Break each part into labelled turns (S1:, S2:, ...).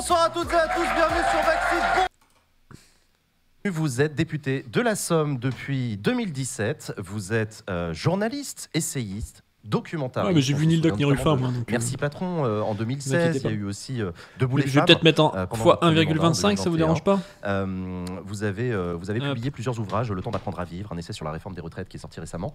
S1: Bonsoir à toutes et à tous, bienvenue sur Vaxi. Vous êtes député de la Somme depuis 2017, vous êtes journaliste, essayiste, documentariste.
S2: Ouais, mais j'ai vu ni le doc ni Ruffin, moi.
S1: Merci Patron, en 2016, il y a eu aussi Debout les
S2: Je
S1: femmes.
S2: vais peut-être mettre en fois 1,25, ça vous dérange pas?
S1: Vous avez publié plusieurs ouvrages, Le temps d'apprendre à vivre, un essai sur la réforme des retraites qui est sorti récemment.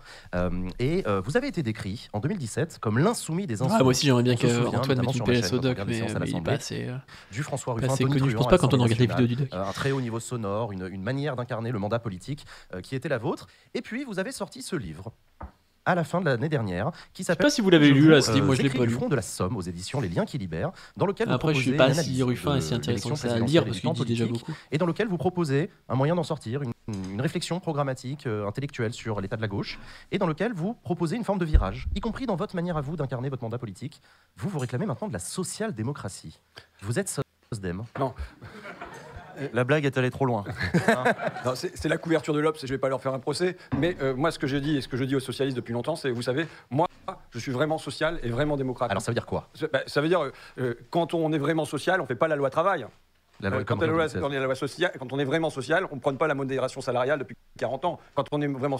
S1: Et vous avez été décrit en 2017 comme l'insoumis des insoumis.
S2: Ah, moi aussi j'aimerais bien qu'Antoine mette une PS au doc, mais il est pas assez...
S1: Du François Ruffin,
S2: connu. Je pense pas qu'Antoine regarde les vidéos du doc.
S1: Un très haut niveau sonore, une manière d'incarner le mandat politique qui était la vôtre. Et puis vous avez sorti ce livre à la fin de l'année dernière, qui s'appelle...
S2: Je sais pas si vous l'avez lu là, ce livre, moi je l'ai pas lu.
S1: Du front de la Somme aux éditions Les Liens qui libèrent, dans lequel
S2: après je sais pas si Ruffin est si intéressant que ça à lire parce qu'il dit déjà beaucoup.
S1: Et dans lequel vous proposez un moyen d'en sortir, une réflexion programmatique, intellectuelle sur l'état de la gauche, et dans lequel vous proposez une forme de virage, y compris dans votre manière à vous d'incarner votre mandat politique. Vous réclamez maintenant de la social-démocratie. Vous êtes SOSDEM.
S3: Non.
S1: La blague est allée trop loin.
S3: Non, c'est la couverture de l'Obs, je ne vais pas leur faire un procès, mais moi ce que je dis et ce que je dis aux socialistes depuis longtemps, c'est, vous savez, moi je suis vraiment social et vraiment démocrate.
S1: Alors ça veut dire quoi?
S3: Ça veut dire, quand on est vraiment social, on ne fait pas la loi travail. Quand on est vraiment social, on ne prône pas la modération salariale depuis 40 ans. Quand on est vraiment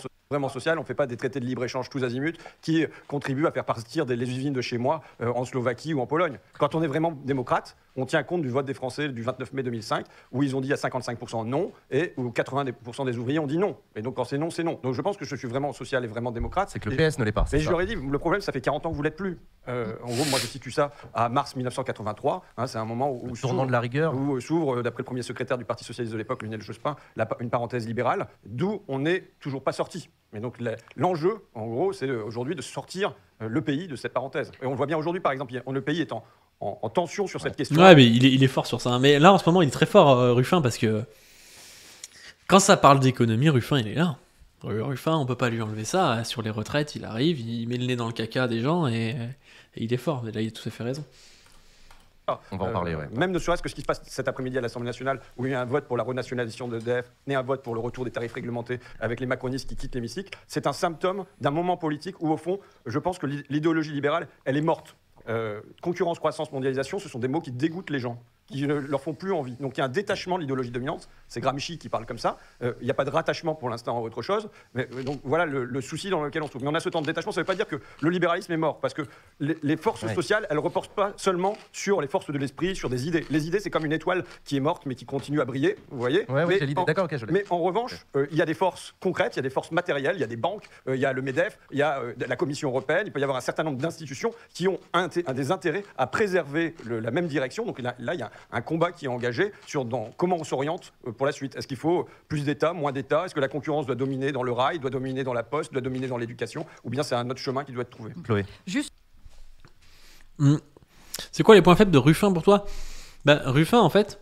S3: social, on ne fait pas des traités de libre-échange tous azimuts qui contribuent à faire partir les usines de chez moi en Slovaquie ou en Pologne. Quand on est vraiment démocrate, on tient compte du vote des Français du 29 mai 2005, où ils ont dit à 55% non, et où 80% des ouvriers ont dit non. Et donc quand c'est non, c'est non. Donc je pense que je suis vraiment social et vraiment démocrate.
S1: C'est que le PS ne l'est pas.
S3: Mais je leur ai dit, le problème, ça fait 40 ans que vous ne l'êtes plus. En gros, moi je situe ça à mars 1983. C'est un moment où
S1: tournant de la rigueur.
S3: Où s'ouvre, d'après le premier secrétaire du Parti socialiste de l'époque, Lionel Jospin, une parenthèse libérale, d'où on n'est toujours pas sorti. Mais donc l'enjeu, en gros, c'est aujourd'hui de sortir le pays de cette parenthèse. Et on le voit bien aujourd'hui, par exemple, le pays est en tension sur cette question.
S2: Ouais, mais il est fort sur ça. Mais là, en ce moment, il est très fort, Ruffin, parce que quand ça parle d'économie, Ruffin, il est là. Ruffin, on peut pas lui enlever ça. Sur les retraites, il arrive, il met le nez dans le caca des gens et il est fort. Et là, il a tout à fait raison.
S1: On va en parler, ouais.
S3: Même ne serait-ce que ce qui se passe cet après-midi à l'Assemblée nationale, où il y a un vote pour la renationalisation d'EDF, et un vote pour le retour des tarifs réglementés avec les macronistes qui quittent l'hémicycle, c'est un symptôme d'un moment politique où, au fond, je pense que l'idéologie libérale, elle est morte. Concurrence, croissance, mondialisation, ce sont des mots qui dégoûtent les gens, qui ne leur font plus envie. Donc il y a un détachement de l'idéologie dominante, c'est Gramsci qui parle comme ça, il n'y a pas de rattachement pour l'instant à autre chose, mais donc voilà le souci dans lequel on se trouve. Mais on a ce temps de détachement, ça ne veut pas dire que le libéralisme est mort, parce que les forces sociales, elles ne reposent pas seulement sur les forces de l'esprit, sur des idées. Les idées, c'est comme une étoile qui est morte, mais qui continue à briller, vous voyez.
S1: J'ai l'idée, d'accord, ok, je l'ai.
S3: Mais en revanche, il y a des forces concrètes, il y a des forces matérielles, il y a des banques, il y a le MEDEF, il y a la Commission européenne, il peut y avoir un certain nombre d'institutions qui ont des intérêts à préserver la même direction. Donc là, il y a un combat qui est engagé sur comment on s'oriente pour la suite. Est-ce qu'il faut plus d'État, moins d'État? Est-ce que la concurrence doit dominer dans le rail, doit dominer dans la poste, doit dominer dans l'éducation? Ou bien c'est un autre chemin qui doit être trouvé?
S1: Chloé.
S4: Juste.
S2: C'est quoi les points faibles de Ruffin pour toi? Ruffin, en fait,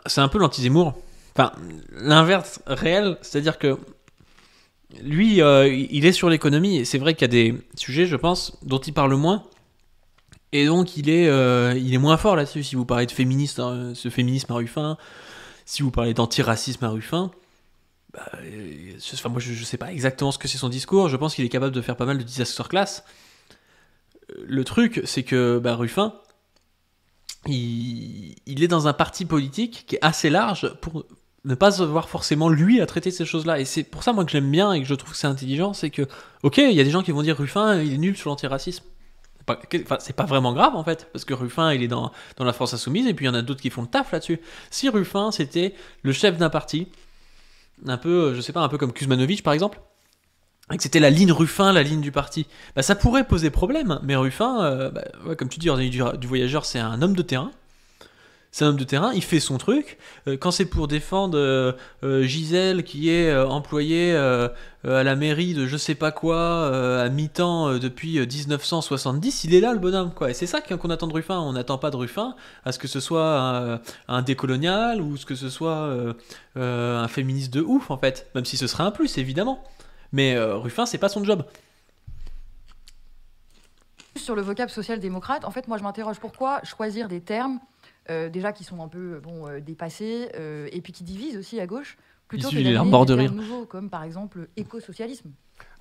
S2: c'est un peu l'anti-Zemmour. Enfin, l'inverse réel, c'est-à-dire que lui, il est sur l'économie, et c'est vrai qu'il y a des sujets, je pense, dont il parle moins. Et donc il est moins fort là-dessus. Si vous parlez de ce féminisme à Ruffin, si vous parlez d'antiracisme à Ruffin, moi je sais pas exactement ce que c'est son discours. Je pense qu'il est capable de faire pas mal de disaster class. Le truc, c'est que Ruffin, il est dans un parti politique qui est assez large pour ne pas avoir forcément lui à traiter ces choses-là. Et c'est pour ça moi que j'aime bien et que je trouve que c'est intelligent, c'est que, ok, il y a des gens qui vont dire Ruffin, il est nul sur l'antiracisme. C'est pas vraiment grave en fait, parce que Ruffin il est dans la France Insoumise, et puis il y en a d'autres qui font le taf là-dessus. Si Ruffin c'était le chef d'un parti, un peu, je sais pas, un peu comme Kuzmanovic par exemple, et que c'était la ligne Ruffin, la ligne du parti, ça pourrait poser problème, mais Ruffin, comme tu dis, du voyageur, c'est un homme de terrain. C'est un homme de terrain, il fait son truc. Quand c'est pour défendre Gisèle, qui est employée à la mairie de je sais pas quoi, à mi-temps depuis 1970, il est là le bonhomme, quoi. Et c'est ça qu'on attend de Ruffin. On n'attend pas de Ruffin à ce que ce soit un décolonial ou ce que ce soit un féministe de ouf, en fait. Même si ce serait un plus, évidemment. Mais Ruffin, c'est pas son job.
S4: Sur le vocable social-démocrate, en fait, moi je m'interroge pourquoi choisir des termes déjà qui sont un peu dépassés et puis qui divisent aussi à gauche plutôt que d'amener des termes nouveaux comme par exemple éco-socialisme.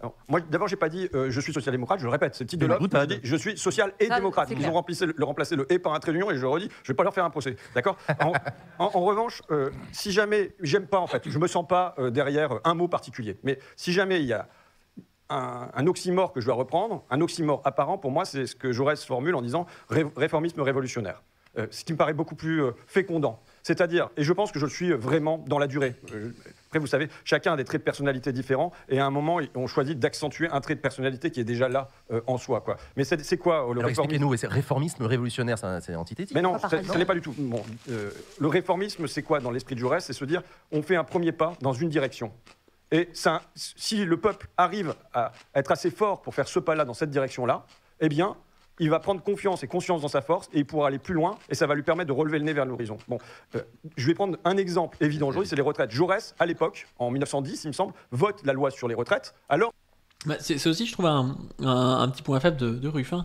S3: Alors, moi, d'abord, j'ai pas dit je suis social-démocrate, je le répète, c'est le titre de l'offre. J'ai dit je suis social et
S4: Ça,
S3: démocrate.
S4: c'est
S3: Ils
S4: clair.
S3: ont remplacé le et par un trait d'union et je le redis, je vais pas leur faire un procès. D'accord. En revanche, si jamais, j'aime pas en fait, je me sens pas derrière un mot particulier, mais si jamais il y a un oxymore que je dois reprendre, un oxymore apparent, pour moi, c'est ce que Jaurès formule en disant réformisme révolutionnaire. Ce qui me paraît beaucoup plus fécondant. C'est-à-dire, et je pense que je suis vraiment dans la durée. Après, vous savez, chacun a des traits de personnalité différents, et à un moment, on choisit d'accentuer un trait de personnalité qui est déjà là en soi. Quoi. Mais c'est quoi le
S1: Alors
S3: réformisme?
S1: expliquez-nous, c'est réformisme révolutionnaire, c'est antithétique.
S3: Mais non,
S4: Pas
S3: ça
S4: pareil.
S3: n'est pas du tout. Bon, le réformisme, c'est quoi dans l'esprit de Jaurès? C'est se dire, on fait un premier pas dans une direction. Et ça, si le peuple arrive à être assez fort pour faire ce pas-là dans cette direction-là, eh bien, il va prendre confiance et conscience dans sa force et il pourra aller plus loin et ça va lui permettre de relever le nez vers l'horizon. Bon, je vais prendre un exemple évident aujourd'hui, c'est les retraites. Jaurès, à l'époque, en 1910, il me semble, vote la loi sur les retraites. Alors,
S2: Bah, c'est aussi, je trouve, un petit point faible de Ruffin.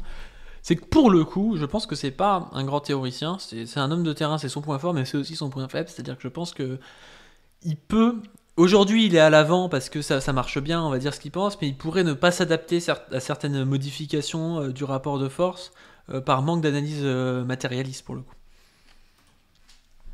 S2: C'est que pour le coup, je pense que c'est pas un grand théoricien, c'est un homme de terrain, c'est son point fort, mais c'est aussi son point faible. C'est-à-dire que je pense que il peut. Aujourd'hui, il est à l'avant parce que ça marche bien, on va dire ce qu'il pense, mais il pourrait ne pas s'adapter à certaines modifications du rapport de force par manque d'analyse matérialiste pour le coup.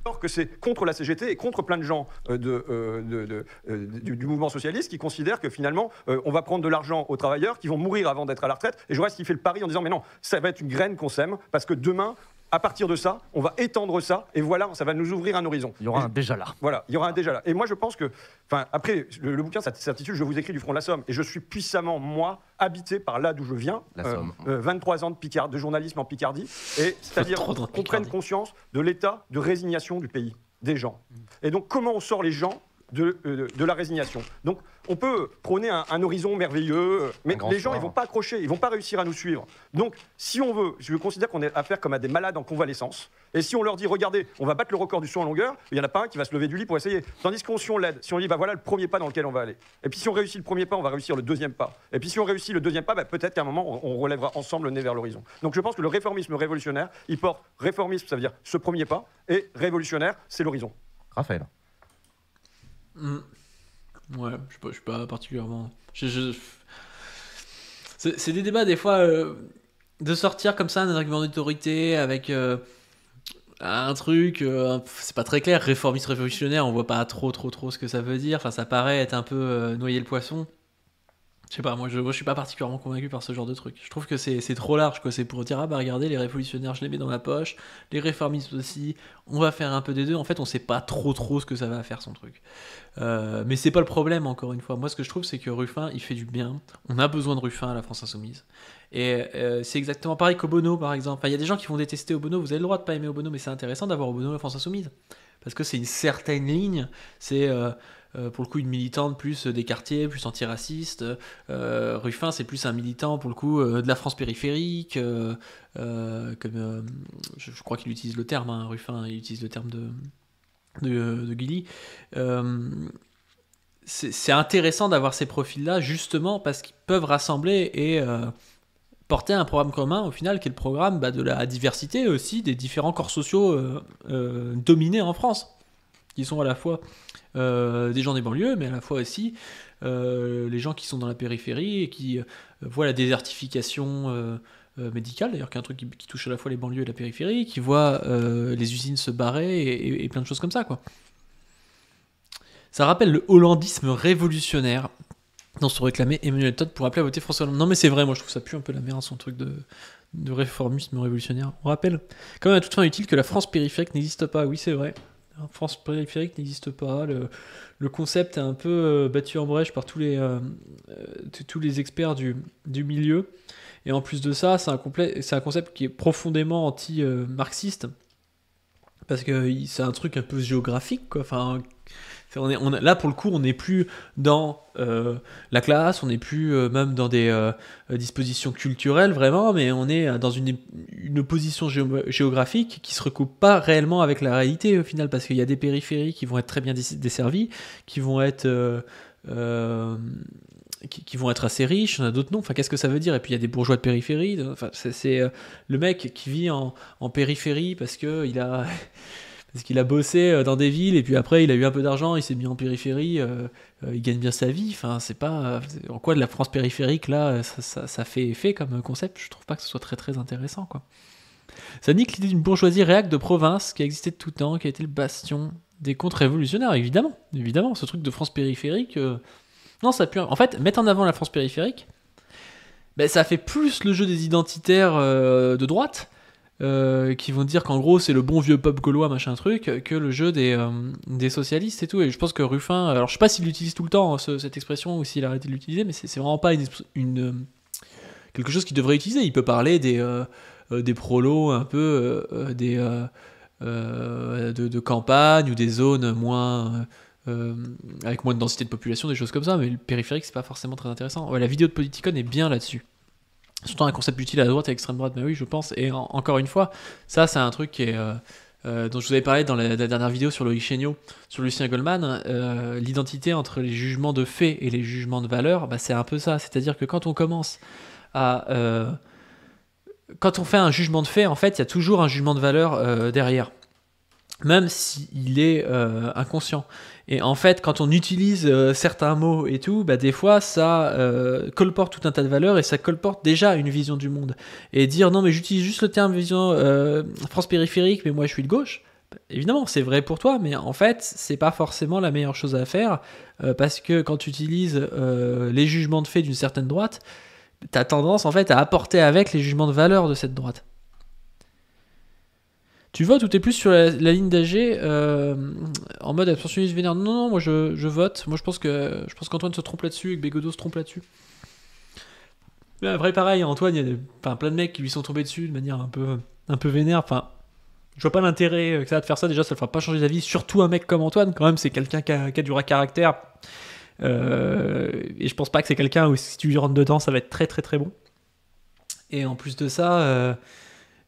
S3: alors que c'est contre la CGT et contre plein de gens du mouvement socialiste qui considèrent que finalement, on va prendre de l'argent aux travailleurs qui vont mourir avant d'être à la retraite. Et Jaurès qui fait le pari en disant, mais non, ça va être une graine qu'on sème parce que demain, à partir de ça, on va étendre ça et voilà, ça va nous ouvrir un horizon.
S1: Il y aura un déjà là.
S3: Voilà, il y aura un déjà là. Et moi, je pense que, enfin, après, le bouquin s'intitule Je vous écris du front de la Somme. Et je suis puissamment, moi, habité par là d'où je viens.
S1: La Somme.
S3: 23 ans de journalisme en Picardie. Et c'est-à-dire
S2: 23 ans de
S3: qu'on prenne
S2: Picardie.
S3: conscience de l'état de résignation du pays, des gens. Et donc, comment on sort les gens de la résignation. Donc, on peut prôner un horizon merveilleux, mais
S1: grand
S3: les gens,
S1: soir.
S3: ils vont pas accrocher, ils vont pas réussir à nous suivre. Donc, si on veut, je considère qu'on est affaire comme à des malades en convalescence. Et si on leur dit, regardez, on va battre le record du saut en longueur, il y en a pas un qui va se lever du lit pour essayer. Tandis que si on l'aide, si on dit, bah voilà le premier pas dans lequel on va aller. Et puis si on réussit le premier pas, on va réussir le deuxième pas. Et puis si on réussit le deuxième pas, bah, peut-être qu'à un moment, on relèvera ensemble le nez vers l'horizon. Donc je pense que le réformisme révolutionnaire, il porte réformisme, ça veut dire ce premier pas, et révolutionnaire, c'est l'horizon.
S1: Raphaël.
S2: Ouais, je suis pas particulièrement. C'est des débats des fois de sortir comme ça d'un argument d'autorité avec un truc, c'est pas très clair, réformiste révolutionnaire, on voit pas trop ce que ça veut dire. Enfin, ça paraît être un peu noyer le poisson. Je sais pas, moi je suis pas particulièrement convaincu par ce genre de truc. Je trouve que c'est trop large, quoi. C'est pour dire, ah bah regardez, les révolutionnaires, je les mets dans ma poche, les réformistes aussi, on va faire un peu des deux. En fait, on sait pas trop ce que ça va faire son truc. Mais c'est pas le problème, encore une fois. Moi, ce que je trouve, c'est que Ruffin, il fait du bien. On a besoin de Ruffin à la France Insoumise. Et c'est exactement pareil qu'Obono, par exemple. Enfin, il y a des gens qui vont détester Obono, vous avez le droit de pas aimer Obono, mais c'est intéressant d'avoir Obono à la France Insoumise. Parce que c'est une certaine ligne, c'est pour le coup une militante plus des quartiers, plus antiraciste. Ruffin, c'est plus un militant pour le coup de la France périphérique, comme je crois qu'il utilise le terme, hein, Ruffin, il utilise le terme de Guilly. C'est intéressant d'avoir ces profils-là justement parce qu'ils peuvent rassembler et porter un programme commun au final qui est le programme de la diversité aussi des différents corps sociaux dominés en France, qui sont à la fois des gens des banlieues, mais à la fois aussi les gens qui sont dans la périphérie et qui voient la désertification médicale, d'ailleurs, qui est un truc qui touche à la fois les banlieues et la périphérie, qui voient les usines se barrer et plein de choses comme ça, quoi. Ça rappelle le hollandisme révolutionnaire dont se réclamait Emmanuel Todd pour appeler à voter François Hollande. Non mais c'est vrai, moi je trouve ça pue un peu la merde, son truc de réformisme révolutionnaire. On rappelle quand même à toute fin utile que la France périphérique n'existe pas. Oui, c'est vrai. La France périphérique n'existe pas. Le concept est un peu battu en brèche par tous les experts du milieu. Et en plus de ça, c'est un concept qui est profondément anti-marxiste. Parce que c'est un truc un peu géographique, quoi. Enfin, là, pour le coup, on n'est plus dans la classe, on n'est plus même dans des dispositions culturelles, vraiment, mais on est dans une position géographique qui ne se recoupe pas réellement avec la réalité, au final, parce qu'il y a des périphéries qui vont être très bien desservies, qui vont être assez riches, il y en a d'autres non. Enfin, qu'est-ce que ça veut dire? Et puis il y a des bourgeois de périphérie. Enfin, c'est le mec qui vit en périphérie parce que Parce qu'il a bossé dans des villes et puis après il a eu un peu d'argent, il s'est mis en périphérie, il gagne bien sa vie. Enfin, c'est pas en quoi de la France périphérique là, ça fait effet comme concept. Je trouve pas que ce soit très très intéressant quoi. Ça nique l'idée d'une bourgeoisie réac de province qui a existé de tout temps, qui a été le bastion des contre-révolutionnaires, évidemment. Évidemment, ce truc de France périphérique. Non, ça pue. En fait, mettre en avant la France périphérique, ben, ça fait plus le jeu des identitaires de droite. Qui vont dire qu'en gros c'est le bon vieux peuple gaulois machin truc que le jeu des socialistes et tout, et je pense que Ruffin, alors je sais pas s'il l'utilise tout le temps cette expression ou s'il a arrêté de l'utiliser, mais c'est vraiment pas quelque chose qu'il devrait utiliser. Il peut parler des prolos un peu de campagne ou des zones moins avec moins de densité de population, des choses comme ça, mais le périphérique c'est pas forcément très intéressant. Ouais, la vidéo de Politicon est bien là-dessus. Surtout un concept utile à la droite et à l'extrême droite, mais oui, je pense. Et encore une fois, ça, c'est un truc qui est, dont je vous avais parlé dans la dernière vidéo sur Loïc Chéniaud, sur Lucien Goldman. L'identité entre les jugements de fait et les jugements de valeur, bah, c'est un peu ça. C'est-à-dire que quand on commence à... quand on fait un jugement de fait, en fait, il y a toujours un jugement de valeur derrière. Même s'il est inconscient. Et en fait, quand on utilise certains mots et tout, bah, des fois, ça colporte tout un tas de valeurs et ça colporte déjà une vision du monde. Et dire non, mais j'utilise juste le terme vision France périphérique, mais moi je suis de gauche. Bah, évidemment, c'est vrai pour toi, mais en fait, c'est pas forcément la meilleure chose à faire parce que quand tu utilises les jugements de fait d'une certaine droite, t'as tendance en fait à apporter avec les jugements de valeur de cette droite. Tu votes ou t'es plus sur la ligne d'AG en mode abstentionniste vénère? Non, moi je vote. Moi je pense qu'Antoine se trompe là-dessus et que Bégodeau se trompe là-dessus. Mais vrai pareil, Antoine, il y a plein de mecs qui lui sont tombés dessus de manière un peu vénère. Enfin, je vois pas l'intérêt que ça a de faire ça. Déjà, ça le fera pas changer d'avis. Surtout un mec comme Antoine, quand même, c'est quelqu'un qui a du caractère. Et je pense pas que c'est quelqu'un où si tu lui rentres dedans, ça va être très très très bon. Et en plus de ça...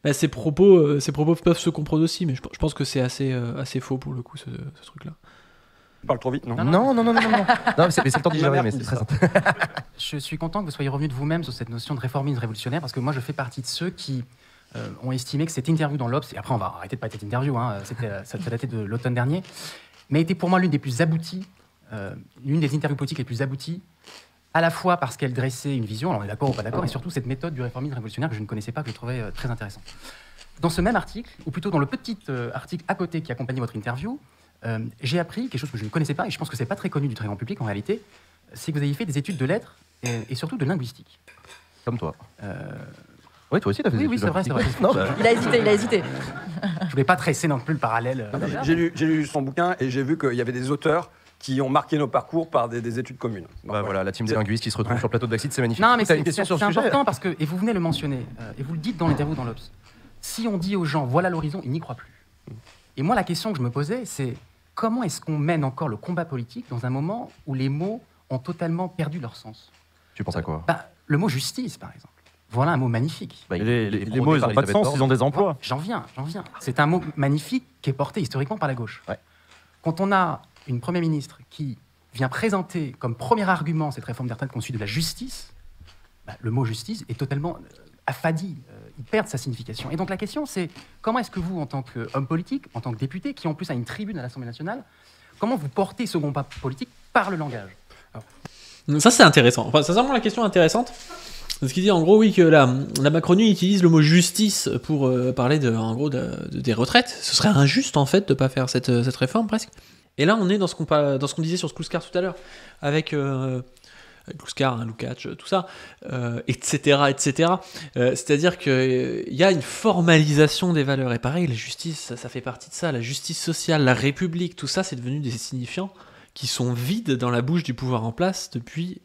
S2: bah, ces propos peuvent se comprendre aussi, mais je pense que c'est assez faux pour le coup, ce truc-là.
S3: Tu parles trop vite, non?
S1: Non, mais c'est le temps d'y gérer, mais c'est très intéressant.
S5: Je suis content que vous soyez revenu de vous-même sur cette notion de réformisme révolutionnaire, parce que moi, je fais partie de ceux qui ont estimé que cette interview dans l'Obs, et après, on va arrêter de pas être cette interview, hein, ça datait de l'automne dernier, mais était pour moi l'une des plus abouties, l'une des interviews politiques les plus abouties, à la fois parce qu'elle dressait une vision, alors on est d'accord ou pas d'accord, et surtout cette méthode du réformisme révolutionnaire que je ne connaissais pas, que je trouvais très intéressante. Dans ce même article, ou plutôt dans le petit article à côté qui accompagnait votre interview, j'ai appris quelque chose que je ne connaissais pas, et je pense que c'est pas très connu du très grand public en réalité, c'est que vous avez fait des études de lettres et surtout de linguistique.
S1: Comme toi. Oui, toi aussi, t'as fait des
S5: Oui,
S1: études
S5: c'est vrai.
S1: Non, bah,
S4: Il a hésité.
S5: Je voulais pas tresser non plus le parallèle.
S3: J'ai lu son bouquin et j'ai vu qu'il y avait des auteurs qui ont marqué nos parcours par des études communes.
S1: bah voilà, la team des linguistes qui se retrouve sur le plateau de Baxit, c'est magnifique.
S5: Non, mais
S1: T'as
S5: c'est
S1: une question sur le sujet
S5: important parce que, et vous venez le mentionner, et vous le dites dans l'interview dans l'Obs, si on dit aux gens voilà l'horizon, ils n'y croient plus. Et moi, la question que je me posais, c'est comment est-ce qu'on mène encore le combat politique dans un moment où les mots ont totalement perdu leur sens?
S1: Tu penses à quoi?
S5: Bah, le mot justice, par exemple. Voilà un mot magnifique.
S1: Bah,
S6: Les mots, ils n'ont pas de sens, ils ont des emplois.
S5: J'en viens. C'est un mot magnifique qui est porté historiquement par la gauche.
S1: Ouais.
S5: Quand on a une première ministre qui vient présenter comme premier argument cette réforme des retraites qu'on suit de la justice, bah, le mot justice est totalement affadi, il perd sa signification. Et donc la question c'est, comment est-ce que vous, en tant qu'homme politique, en tant que député, qui en plus a une tribune à l'Assemblée nationale, comment vous portez ce combat politique par le langage?
S2: Ça c'est intéressant. Enfin, c'est vraiment la question intéressante. Ce qui dit en gros oui que la Macronie utilise le mot justice pour parler des retraites. Ce serait injuste en fait de pas faire cette réforme presque. Et là on est dans ce qu'on disait sur Sklouskar tout à l'heure avec Sklouskar, Lukács, tout ça, etc. C'est-à-dire qu'il y a une formalisation des valeurs. Et pareil, la justice, ça fait partie de ça. La justice sociale, la République, tout ça, c'est devenu des signifiants qui sont vides dans la bouche du pouvoir en place depuis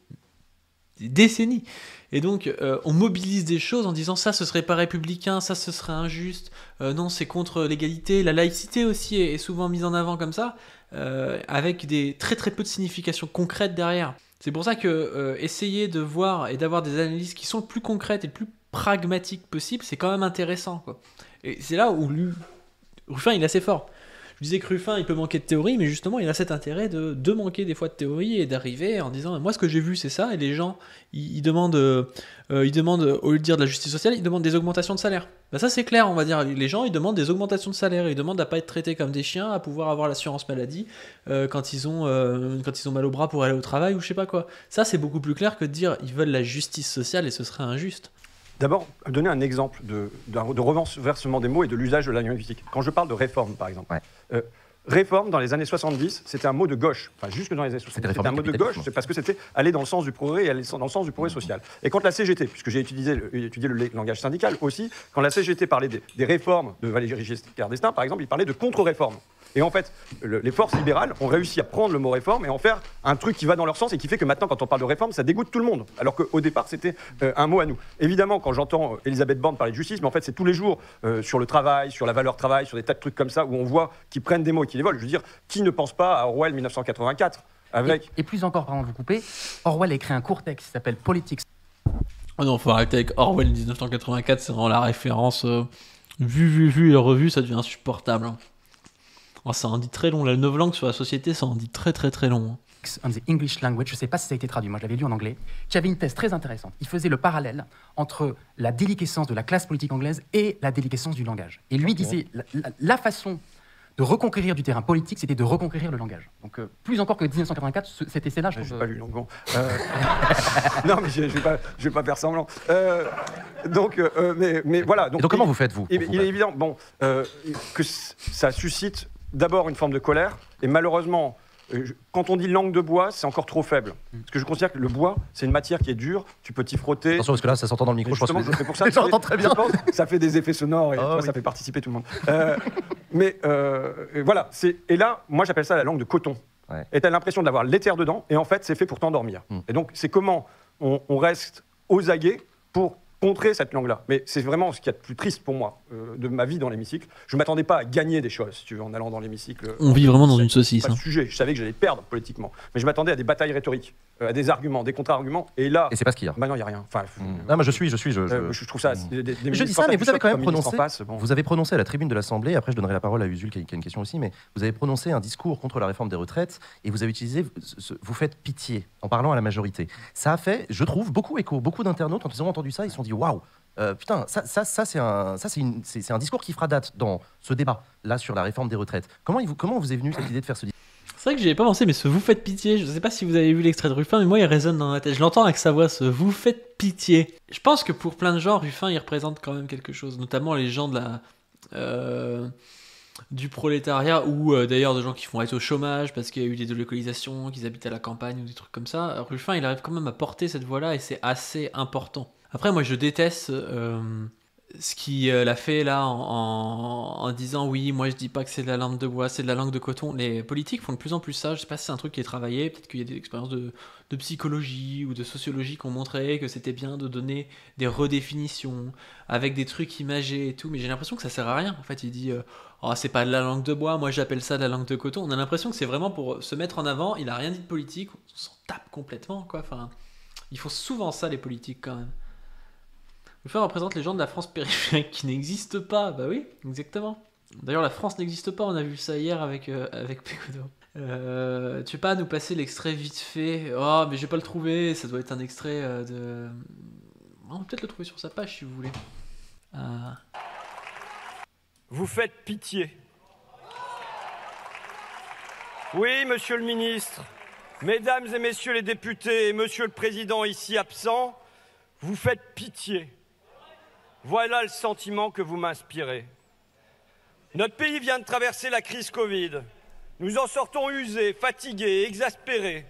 S2: des décennies. Et donc, on mobilise des choses en disant ça, ce serait pas républicain, ça, ce serait injuste, non, c'est contre l'égalité. La laïcité aussi est souvent mise en avant comme ça, avec des très très peu de signification concrète derrière. C'est pour ça que essayer de voir et d'avoir des analyses qui sont le plus concrètes et le plus pragmatiques possible, c'est quand même intéressant, quoi. Et c'est là où Ruffin, il est assez fort. Je disais que Ruffin, il peut manquer de théorie, mais justement, il a cet intérêt de manquer des fois de théorie et d'arriver en disant moi, ce que j'ai vu, c'est ça. Et les gens, ils demandent, au lieu de dire de la justice sociale, ils demandent des augmentations de salaire. Bah, ça, c'est clair, on va dire. Les gens, ils demandent des augmentations de salaire. Ils demandent à pas être traités comme des chiens, à pouvoir avoir l'assurance maladie quand ils ont mal au bras pour aller au travail ou je sais pas quoi. Ça, c'est beaucoup plus clair que de dire ils veulent la justice sociale et ce serait injuste.
S3: D'abord, donner un exemple de renversement des mots et de l'usage de la linguistique. Quand je parle de réforme, par exemple, réforme, dans les années 70, c'était un mot de gauche. Enfin, jusque dans les années 70, c'était un mot de gauche, c'est parce que c'était aller dans le sens du progrès et aller dans le sens du progrès social. Et quand la CGT, puisque j'ai étudié le langage syndical aussi, quand la CGT parlait des réformes de Valéry Giscard d'Estaing, par exemple, il parlait de contre-réforme. Et en fait, les forces libérales ont réussi à prendre le mot réforme et en faire un truc qui va dans leur sens et qui fait que maintenant, quand on parle de réforme, ça dégoûte tout le monde. Alors qu'au départ, c'était un mot à nous. Évidemment, quand j'entends Elisabeth Borne parler de justice, mais en fait, c'est tous les jours sur le travail, sur la valeur travail, sur des tas de trucs comme ça, où on voit qu'ils prennent des mots et qu'ils les volent. Je veux dire, qui ne pense pas à Orwell 1984 avec...
S5: Et plus encore, pardon de vous couper, Orwell a écrit un court texte qui s'appelle Politics.
S2: Oh non, faut arrêter avec Orwell 1984, c'est vraiment la référence vue et revue, ça devient insupportable. Oh, ça en dit très long, la novlangue sur la société, ça en dit très très très long.
S5: On the English language, je ne sais pas si ça a été traduit, moi je l'avais lu en anglais, qui avait une thèse très intéressante. Il faisait le parallèle entre la déliquescence de la classe politique anglaise et la déliquescence du langage. Et lui disait, la façon de reconquérir du terrain politique, c'était de reconquérir le langage. Donc plus encore que 1984, cet essai-là, je
S3: n'ai pas lu, donc bon. Non, mais je vais pas faire semblant. Mais voilà.
S1: Donc comment vous faites, vous
S3: Il est évident que ça suscite d'abord une forme de colère, et malheureusement, quand on dit langue de bois, c'est encore trop faible. Parce que je considère que le bois, c'est une matière qui est dure, tu peux t'y frotter.
S1: Attention, parce que là, ça s'entend dans le micro, je pense que
S3: c'est pour ça que
S1: j'entends très bien.
S3: Ça fait des effets sonores, et ça fait participer tout le monde. Voilà, et là, moi j'appelle ça la langue de coton. Ouais. Et t'as l'impression d'avoir l'éther dedans, et en fait, c'est fait pour t'endormir. Et donc, c'est comment on reste aux aguets pour contrer cette langue-là. Mais c'est vraiment ce qu'il y a de plus triste pour moi de ma vie dans l'hémicycle. Je ne m'attendais pas à gagner des choses, si tu veux, en allant dans l'hémicycle.
S2: On vit vraiment dans une saucisse.
S3: Pas le sujet. Je savais que j'allais perdre politiquement. Mais je m'attendais à des batailles rhétoriques, à des arguments, des contre-arguments. Et là...
S1: Et c'est pas ce qu'il y a.
S3: Bah non, il n'y a rien. Enfin,
S1: non, mais je trouve ça... Je dis ça, mais vous avez quand même prononcé... Vous avez prononcé à la tribune de l'Assemblée, après je donnerai la parole à Usul qui a une question aussi, mais vous avez prononcé un discours contre la réforme des retraites et vous avez utilisé... Vous faites pitié en parlant à la majorité. Ça a fait, je trouve, beaucoup écho. Beaucoup d'internautes, quand ils ont entendu ça, ils se sont dit « Waouh !» putain, ça c'est un discours qui fera date dans ce débat là sur la réforme des retraites. Comment vous est venue cette idée de faire ce discours?
S2: C'est vrai que j'y avais pas pensé, mais ce vous faites pitié, je sais pas si vous avez vu l'extrait de Ruffin, mais moi il résonne dans ma tête. Je l'entends avec sa voix, ce vous faites pitié. Je pense que pour plein de gens, Ruffin il représente quand même quelque chose, notamment les gens de du prolétariat ou d'ailleurs de gens qui font être au chômage parce qu'il y a eu des délocalisations, qu'ils habitent à la campagne ou des trucs comme ça. Ruffin il arrive quand même à porter cette voix-là et c'est assez important. Après, moi, je déteste ce qu'il a fait là en disant oui, moi je dis pas que c'est de la langue de bois, c'est de la langue de coton. Les politiques font de plus en plus ça. Je sais pas si c'est un truc qui est travaillé. Peut-être qu'il y a des expériences de psychologie ou de sociologie qui ont montré que c'était bien de donner des redéfinitions avec des trucs imagés et tout. Mais j'ai l'impression que ça sert à rien. En fait, il dit oh, c'est pas de la langue de bois, moi j'appelle ça de la langue de coton. On a l'impression que c'est vraiment pour se mettre en avant. Il a rien dit de politique. On s'en tape complètement, quoi. Enfin, ils font souvent ça, les politiques, quand même. Ruffin représente les gens de la France périphérique qui n'existent pas. Bah oui, exactement. D'ailleurs, la France n'existe pas, on a vu ça hier avec Pégodo. Tu peux pas nous passer l'extrait vite fait? Oh, mais je vais pas le trouver, ça doit être un extrait de... On peut peut-être le trouver sur sa page si vous voulez.
S7: Vous faites pitié. Oui, monsieur le ministre, mesdames et messieurs les députés et monsieur le président ici absent, vous faites pitié. Voilà le sentiment que vous m'inspirez. Notre pays vient de traverser la crise Covid. Nous en sortons usés, fatigués, exaspérés.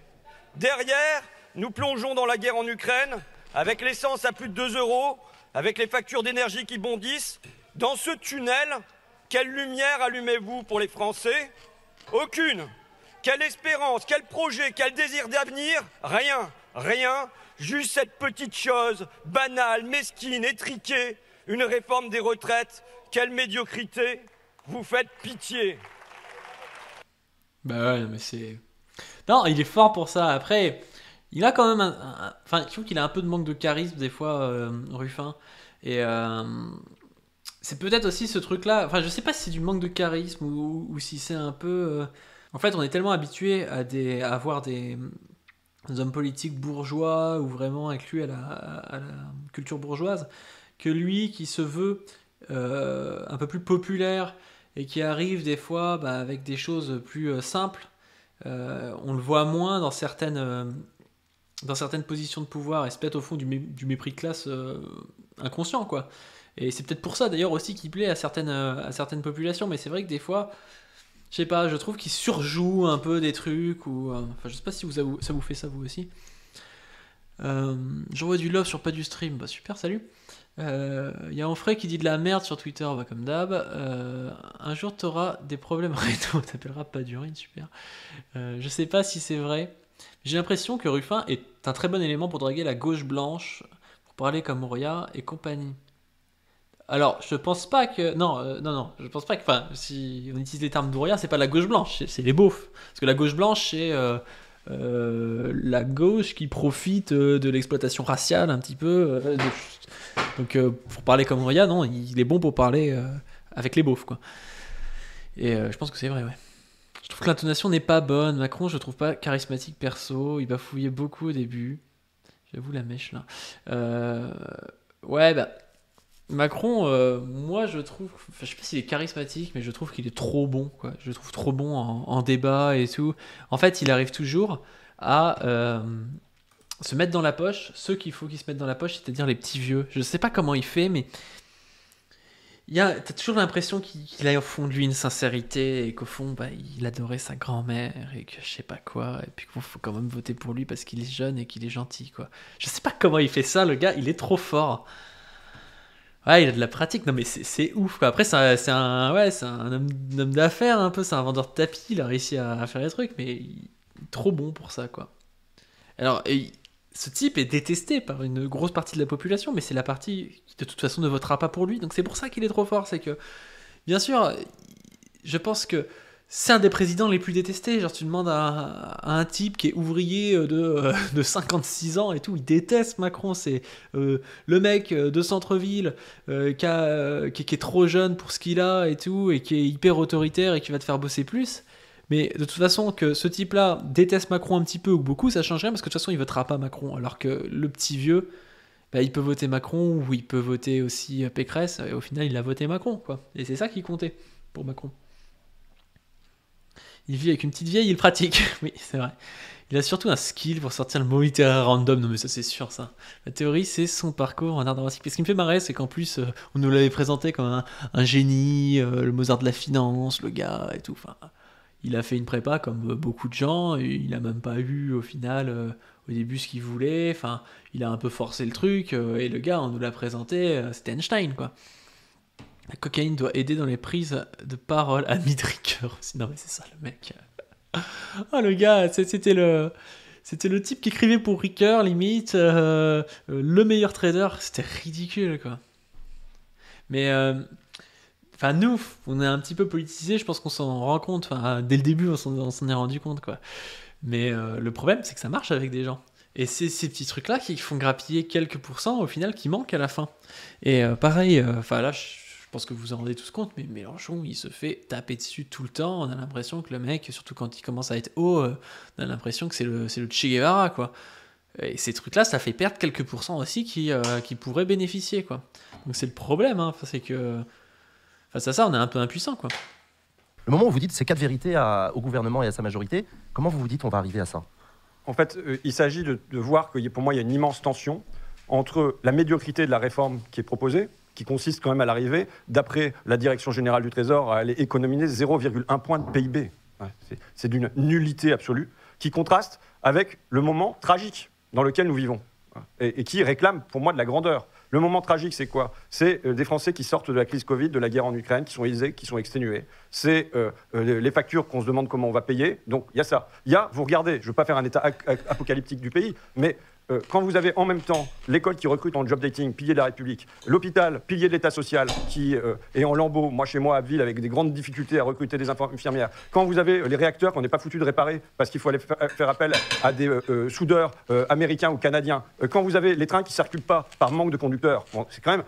S7: Derrière, nous plongeons dans la guerre en Ukraine, avec l'essence à plus de 2 €, avec les factures d'énergie qui bondissent. Dans ce tunnel, quelle lumière allumez-vous pour les Français? Aucune. Quelle espérance, quel projet, quel désir d'avenir? Rien, rien. Juste cette petite chose, banale, mesquine, étriquée, une réforme des retraites, quelle médiocrité, vous faites pitié.
S2: Bah ouais, mais c'est... Non, il est fort pour ça. Après, il a quand même Enfin, je trouve qu'il a un peu de manque de charisme, des fois, Ruffin. Et c'est peut-être aussi ce truc-là. Enfin, je sais pas si c'est du manque de charisme ou si c'est un peu. En fait, on est tellement habitué à avoir des hommes politiques bourgeois ou vraiment inclus à la culture bourgeoise que lui qui se veut un peu plus populaire et qui arrive des fois avec des choses plus simples. On le voit moins dans certaines positions de pouvoir et c'est peut-être au fond du mépris de classe inconscient, quoi. Et c'est peut-être pour ça d'ailleurs aussi qu'il plaît à certaines populations, mais c'est vrai que des fois, je sais pas, je trouve qu'il surjoue un peu des trucs, ou enfin je sais pas si ça vous fait ça vous aussi. J'envoie du love sur pas du stream, bah super, salut. Y a Onfray qui dit de la merde sur Twitter, comme d'hab. Un jour t'auras des problèmes rétro, t'appelleras pas d'urine, super. Je sais pas si c'est vrai. J'ai l'impression que Ruffin est un très bon élément pour draguer la gauche blanche, pour parler comme Moria et compagnie. Alors, je pense pas que... Non, je pense pas que... Enfin, si on utilise les termes d'Ouria, c'est pas la gauche blanche, c'est les beaufs. Parce que la gauche blanche, c'est la gauche qui profite de l'exploitation raciale un petit peu. Donc, pour parler comme Ouria, non, il est bon pour parler avec les beaufs, quoi. Et je pense que c'est vrai, ouais. Je trouve que l'intonation n'est pas bonne. Macron, je trouve pas charismatique perso. Il bafouillait beaucoup au début. J'avoue la mèche, là. Ouais, Macron, moi je trouve, je sais pas s'il est charismatique, mais je trouve qu'il est trop bon, quoi. Je le trouve trop bon en débat et tout. En fait, il arrive toujours à se mettre dans la poche ceux qu'il faut qu'il se mette dans la poche, c'est-à-dire les petits vieux. Je sais pas comment il fait, mais t'as toujours l'impression qu'il a au fond de lui une sincérité et qu'au fond, il adorait sa grand-mère et que je sais pas quoi, et puis qu'il faut quand même voter pour lui parce qu'il est jeune et qu'il est gentil, quoi. Je sais pas comment il fait ça, le gars, il est trop fort. Ouais, il a de la pratique, non mais c'est ouf, quoi. Après, c'est un homme d'affaires un peu, c'est un vendeur de tapis, il a réussi à faire des trucs, mais il est trop bon pour ça, quoi. Alors, ce type est détesté par une grosse partie de la population, mais c'est la partie qui de toute façon ne votera pas pour lui, donc c'est pour ça qu'il est trop fort, c'est que, bien sûr, je pense que c'est un des présidents les plus détestés. Genre, tu demandes à un type qui est ouvrier de 56 ans et tout, il déteste Macron. C'est le mec de centre-ville qui est trop jeune pour ce qu'il a et tout, et qui est hyper autoritaire et qui va te faire bosser plus. Mais de toute façon, que ce type-là déteste Macron un petit peu ou beaucoup, ça change rien parce que de toute façon, il votera pas Macron. Alors que le petit vieux, il peut voter Macron ou il peut voter aussi Pécresse. Et au final, il a voté Macron, quoi. Et c'est ça qui comptait pour Macron. Il vit avec une petite vieille, il pratique. Oui, c'est vrai. Il a surtout un skill pour sortir le mot littéraire random. Non, mais ça, c'est sûr, ça. La théorie, c'est son parcours en art dramatique. Mais ce qui me fait marrer, c'est qu'en plus, on nous l'avait présenté comme un génie, le Mozart de la finance, le gars et tout. Enfin, il a fait une prépa comme beaucoup de gens. Et il a même pas eu, au final, au début, ce qu'il voulait. Enfin, il a un peu forcé le truc. Et le gars, on nous l'a présenté, c'était Einstein, quoi. La cocaïne doit aider dans les prises de parole à mid-ricker aussi. Non, mais c'est ça, le mec. Ah, le gars, c'était le type qui écrivait pour Ricker, limite. Le meilleur trader. C'était ridicule, quoi. Mais, nous, on est un petit peu politisé. Je pense qu'on s'en rend compte. Enfin, dès le début, on s'en est rendu compte, quoi. Mais le problème, c'est que ça marche avec des gens. Et c'est ces petits trucs-là qui font grappiller quelques pourcents, au final, qui manquent à la fin. Et pareil, là, je pense que vous en rendez tous compte, mais Mélenchon, il se fait taper dessus tout le temps. On a l'impression que le mec, surtout quand il commence à être haut, on a l'impression que c'est le Che Guevara, quoi. Et ces trucs-là, ça fait perdre quelques pourcents aussi qui pourraient bénéficier, quoi. Donc c'est le problème, hein. C'est que face à ça, on est un peu impuissant, quoi.
S1: Le moment où vous dites ces 4 vérités au gouvernement et à sa majorité, comment vous vous dites on va arriver à ça ?
S3: En fait, il s'agit de voir que pour moi, il y a une immense tension entre la médiocrité de la réforme qui est proposée, qui consiste quand même à l'arrivée, d'après la Direction générale du Trésor, à aller économiser 0,1 point de PIB. Ouais, c'est d'une nullité absolue, qui contraste avec le moment tragique dans lequel nous vivons, et qui réclame pour moi de la grandeur. Le moment tragique, c'est quoi ? C'est des Français qui sortent de la crise Covid, de la guerre en Ukraine, qui sont isés, qui sont exténués. C'est les factures qu'on se demande comment on va payer. Donc il y a ça. Il y a, vous regardez, je ne veux pas faire un état apocalyptique du pays, mais quand vous avez en même temps l'école qui recrute en job dating, pilier de la République, l'hôpital, pilier de l'État social, qui est en lambeaux, moi chez moi à Abbeville, avec des grandes difficultés à recruter des infirmières, quand vous avez les réacteurs qu'on n'est pas foutu de réparer parce qu'il faut aller faire appel à des soudeurs américains ou canadiens, quand vous avez les trains qui ne circulent pas par manque de conducteurs, bon, c'est quand même...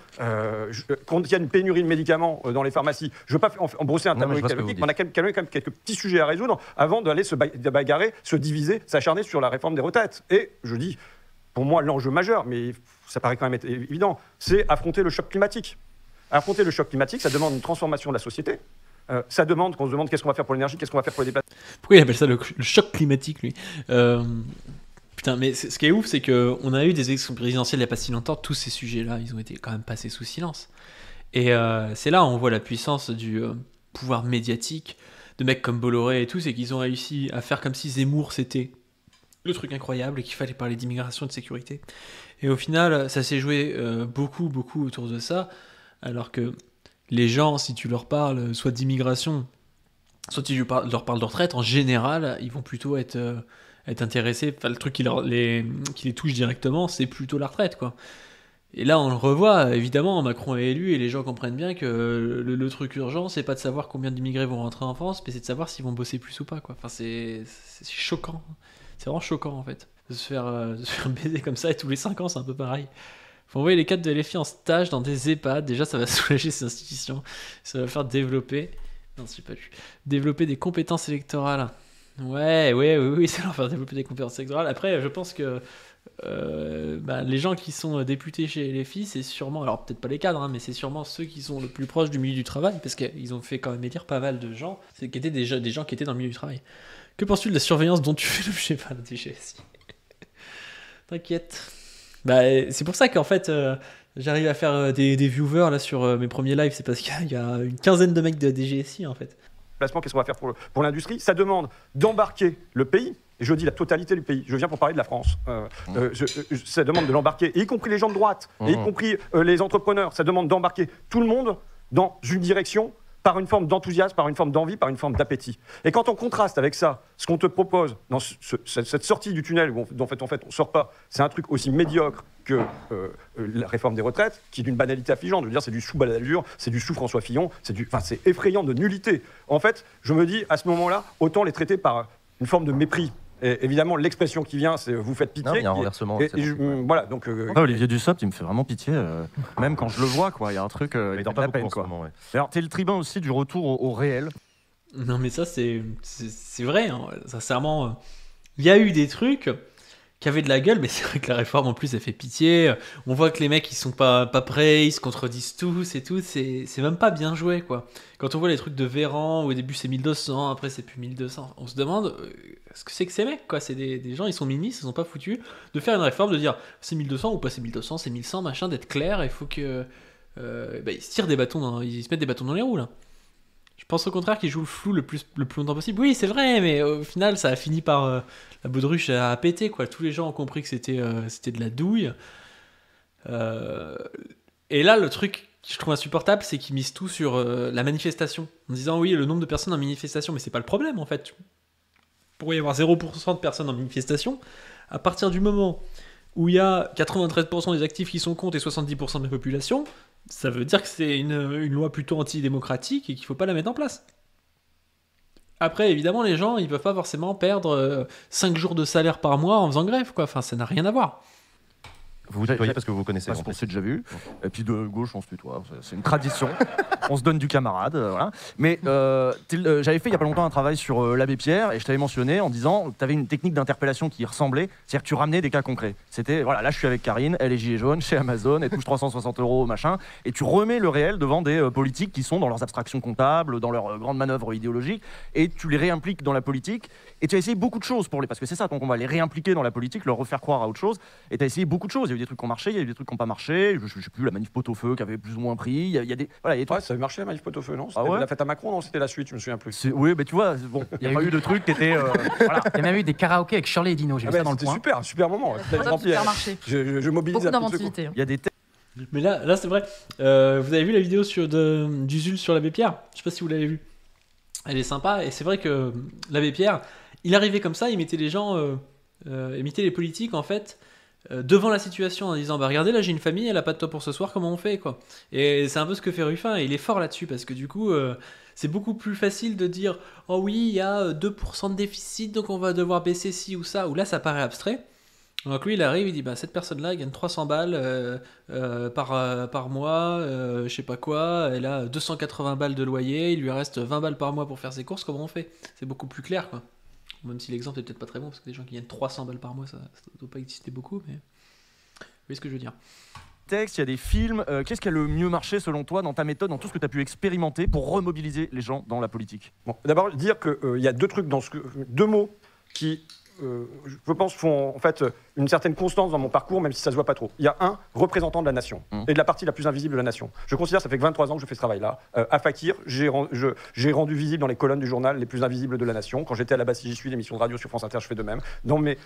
S3: quand il y a une pénurie de médicaments dans les pharmacies, je ne veux pas en brosser un tableau économique, mais on a quand même quelques petits sujets à résoudre avant d'aller se bagarrer, se diviser, s'acharner sur la réforme des retraites. Et je dis... Pour moi, l'enjeu majeur, mais ça paraît quand même être évident, c'est affronter le choc climatique. Affronter le choc climatique, ça demande une transformation de la société. Ça demande qu'on se demande qu'est-ce qu'on va faire pour l'énergie, qu'est-ce qu'on va faire pour les déplacements.
S2: Pourquoi il appelle ça le choc climatique, lui Putain, mais ce qui est ouf, c'est qu'on a eu des élections présidentielles il n'y a pas si longtemps, tous ces sujets-là, ils ont été quand même passés sous silence. Et c'est là où on voit la puissance du pouvoir médiatique de mecs comme Bolloré et tout, c'est qu'ils ont réussi à faire comme si Zemmour, c'était... le truc incroyable et qu'il fallait parler d'immigration et de sécurité. Et au final, ça s'est joué beaucoup autour de ça, alors que les gens, si tu leur parles soit d'immigration, soit tu leur parles de retraite, en général, ils vont plutôt être intéressés. Enfin, le truc qui les touche directement, c'est plutôt la retraite, quoi. Et là, on le revoit, évidemment, Macron est élu et les gens comprennent bien que le truc urgent, c'est pas de savoir combien d'immigrés vont rentrer en France, mais c'est de savoir s'ils vont bosser plus ou pas, quoi. Enfin, c'est choquant. C'est vraiment choquant, en fait, de se faire baiser comme ça, et tous les 5 ans, c'est un peu pareil. Faut envoyer les cadres de LFI en stage dans des EHPAD. Déjà, ça va soulager ces institutions. Ça va faire développer... Non, je sais pas lu. Développer des compétences électorales. Oui, ça va leur faire développer des compétences électorales. Après, je pense que les gens qui sont députés chez LFI, c'est sûrement... Alors, peut-être pas les cadres, hein, mais c'est sûrement ceux qui sont le plus proches du milieu du travail, parce qu'ils ont fait quand même élire pas mal de gens qui étaient des gens qui étaient dans le milieu du travail. Que penses-tu de la surveillance dont tu fais l'objet par la DGSI? T'inquiète. C'est pour ça qu'en fait, j'arrive à faire des viewers là sur mes premiers lives, c'est parce qu'il y a une quinzaine de mecs de la DGSI en fait.
S3: Qu'est-ce qu'on va faire pour l'industrie? Ça demande d'embarquer le pays, et je dis la totalité du pays, je viens pour parler de la France. Ça demande de l'embarquer, y compris les gens de droite, et y compris les entrepreneurs, ça demande d'embarquer tout le monde dans une direction, par une forme d'enthousiasme, par une forme d'envie, par une forme d'appétit. Et quand on contraste avec ça, ce qu'on te propose dans cette sortie du tunnel, où en fait on ne sort pas, c'est un truc aussi médiocre que la réforme des retraites, qui est d'une banalité affligeante. Je veux dire, c'est du sous-Balladur, c'est du sous-François Fillon, c'est effrayant de nullité. En fait, je me dis, à ce moment-là, autant les traiter par une forme de mépris. Et évidemment, l'expression qui vient, c'est vous faites pitié.
S1: Non, il y a un renversement.
S3: Voilà, donc.
S6: Olivier Dussopt, il me fait vraiment pitié, même quand je le vois, quoi. Il y a un truc. Il dort pas beaucoup en ce moment, ouais. Alors, t'es le tribun aussi du retour au réel.
S2: Non, mais ça, c'est vrai. Hein. Sincèrement, il y a eu des trucs qui avaient de la gueule, mais c'est vrai que la réforme, en plus, elle fait pitié. On voit que les mecs, ils sont pas prêts, ils se contredisent tous et tout. C'est même pas bien joué, quoi. Quand on voit les trucs de Véran, où au début c'est 1200, après c'est plus 1200, on se demande ce que c'est que ces mecs, quoi. C'est des gens, ils sont ministres, ils sont pas foutus de faire une réforme, de dire c'est 1200 ou pas c'est 1200, c'est 1100, machin, d'être clair. Il faut que ils se tirent des bâtons, ils se mettent des bâtons dans les roues, là. Je pense au contraire qu'ils jouent le flou le plus longtemps possible. Oui, c'est vrai, mais au final, ça a fini par la baudruche à péter, quoi. Tous les gens ont compris que c'était de la douille. Et là, le truc que je trouve insupportable, c'est qu'ils misent tout sur la manifestation. En disant, oui, le nombre de personnes en manifestation, mais c'est pas le problème, en fait. Il pourrait y avoir 0% de personnes en manifestation. À partir du moment où il y a 93% des actifs qui sont contre et 70% de la population, ça veut dire que c'est une loi plutôt antidémocratique et qu'il ne faut pas la mettre en place. Après, évidemment, les gens, ils ne peuvent pas forcément perdre 5 jours de salaire par mois en faisant grève, quoi. Enfin, ça n'a rien à voir.
S1: Vous vous tutoyez parce que vous connaissez.
S6: Parce qu'on s'est déjà vu. Et puis de gauche, on se tutoie. C'est une tradition. On se donne du camarade. Voilà. Mais j'avais fait il n'y a pas longtemps un travail sur l'abbé Pierre et je t'avais mentionné en disant que tu avais une technique d'interpellation qui ressemblait. C'est-à-dire que tu ramenais des cas concrets. C'était, voilà, là je suis avec Karine, elle est gilet jaune chez Amazon, elle touche 360 €, machin. Et tu remets le réel devant des politiques qui sont dans leurs abstractions comptables, dans leurs grandes manœuvres idéologiques. Et tu les réimpliques dans la politique. Et tu as essayé beaucoup de choses pour les. Parce que c'est ça ton combat, les réimpliquer dans la politique, leur refaire croire à autre chose. Et tu as essayé beaucoup de choses. Il y a eu des trucs qui ont marché, il y a eu des trucs qui n'ont pas marché. Je sais plus, la manif pot-au-feu qui avait plus ou moins pris. Il y a des. Voilà, il y a
S3: ouais, ça avait marché la manif pot-au-feu, non?
S6: Ah ouais,
S3: la fête à Macron, non? C'était la suite, je me souviens plus.
S6: Oui, mais tu vois, bon, il y a pas eu de trucs qui étaient. Voilà.
S5: Il y a même eu des karaokés avec Shirley et Dino. J'ai vu ça dans le point.
S3: C'était un super moment.
S4: Super marché.
S3: Je mobilise
S4: beaucoup d'inventivité.
S6: Il y a des.
S2: Mais là c'est vrai. Vous avez vu la vidéo d'Usul sur l'abbé Pierre? Je sais pas si vous l'avez vue. Elle est sympa et c'est vrai que l'abbé Pierre, il arrivait comme ça, il mettait les gens, il mettait les politiques en fait devant la situation en disant bah regardez là j'ai une famille, elle a pas de toit pour ce soir, comment on fait quoi. Et c'est un peu ce que fait Ruffin et il est fort là-dessus parce que du coup c'est beaucoup plus facile de dire oh oui il y a 2% de déficit donc on va devoir baisser ci ou ça, ou là ça paraît abstrait. Donc lui il arrive, il dit bah cette personne là gagne 300 balles par mois, je sais pas quoi, elle a 280 balles de loyer, il lui reste 20 balles par mois pour faire ses courses, comment on fait? C'est beaucoup plus clair quoi. Même si l'exemple est peut-être pas très bon, parce que des gens qui gagnent 300 balles par mois, ça doit pas exister beaucoup, mais vous voyez ce que je veux dire.
S6: Texte, il y a des films. Qu'est-ce qui a le mieux marché selon toi dans ta méthode, dans tout ce que tu as pu expérimenter pour remobiliser les gens dans la politique?
S3: Bon, d'abord, dire qu'il y a deux trucs deux mots qui, je pense, font en fait une certaine constance dans mon parcours, même si ça se voit pas trop. Il y a un représentant de la nation et de la partie la plus invisible de la nation. Je considère, ça fait que 23 ans que je fais ce travail-là. À Fakir, j'ai rendu visible dans les colonnes du journal les plus invisibles de la nation. Quand j'étais à la base, si j'y suis, l'émission de radio sur France Inter, je fais de même. Dans mes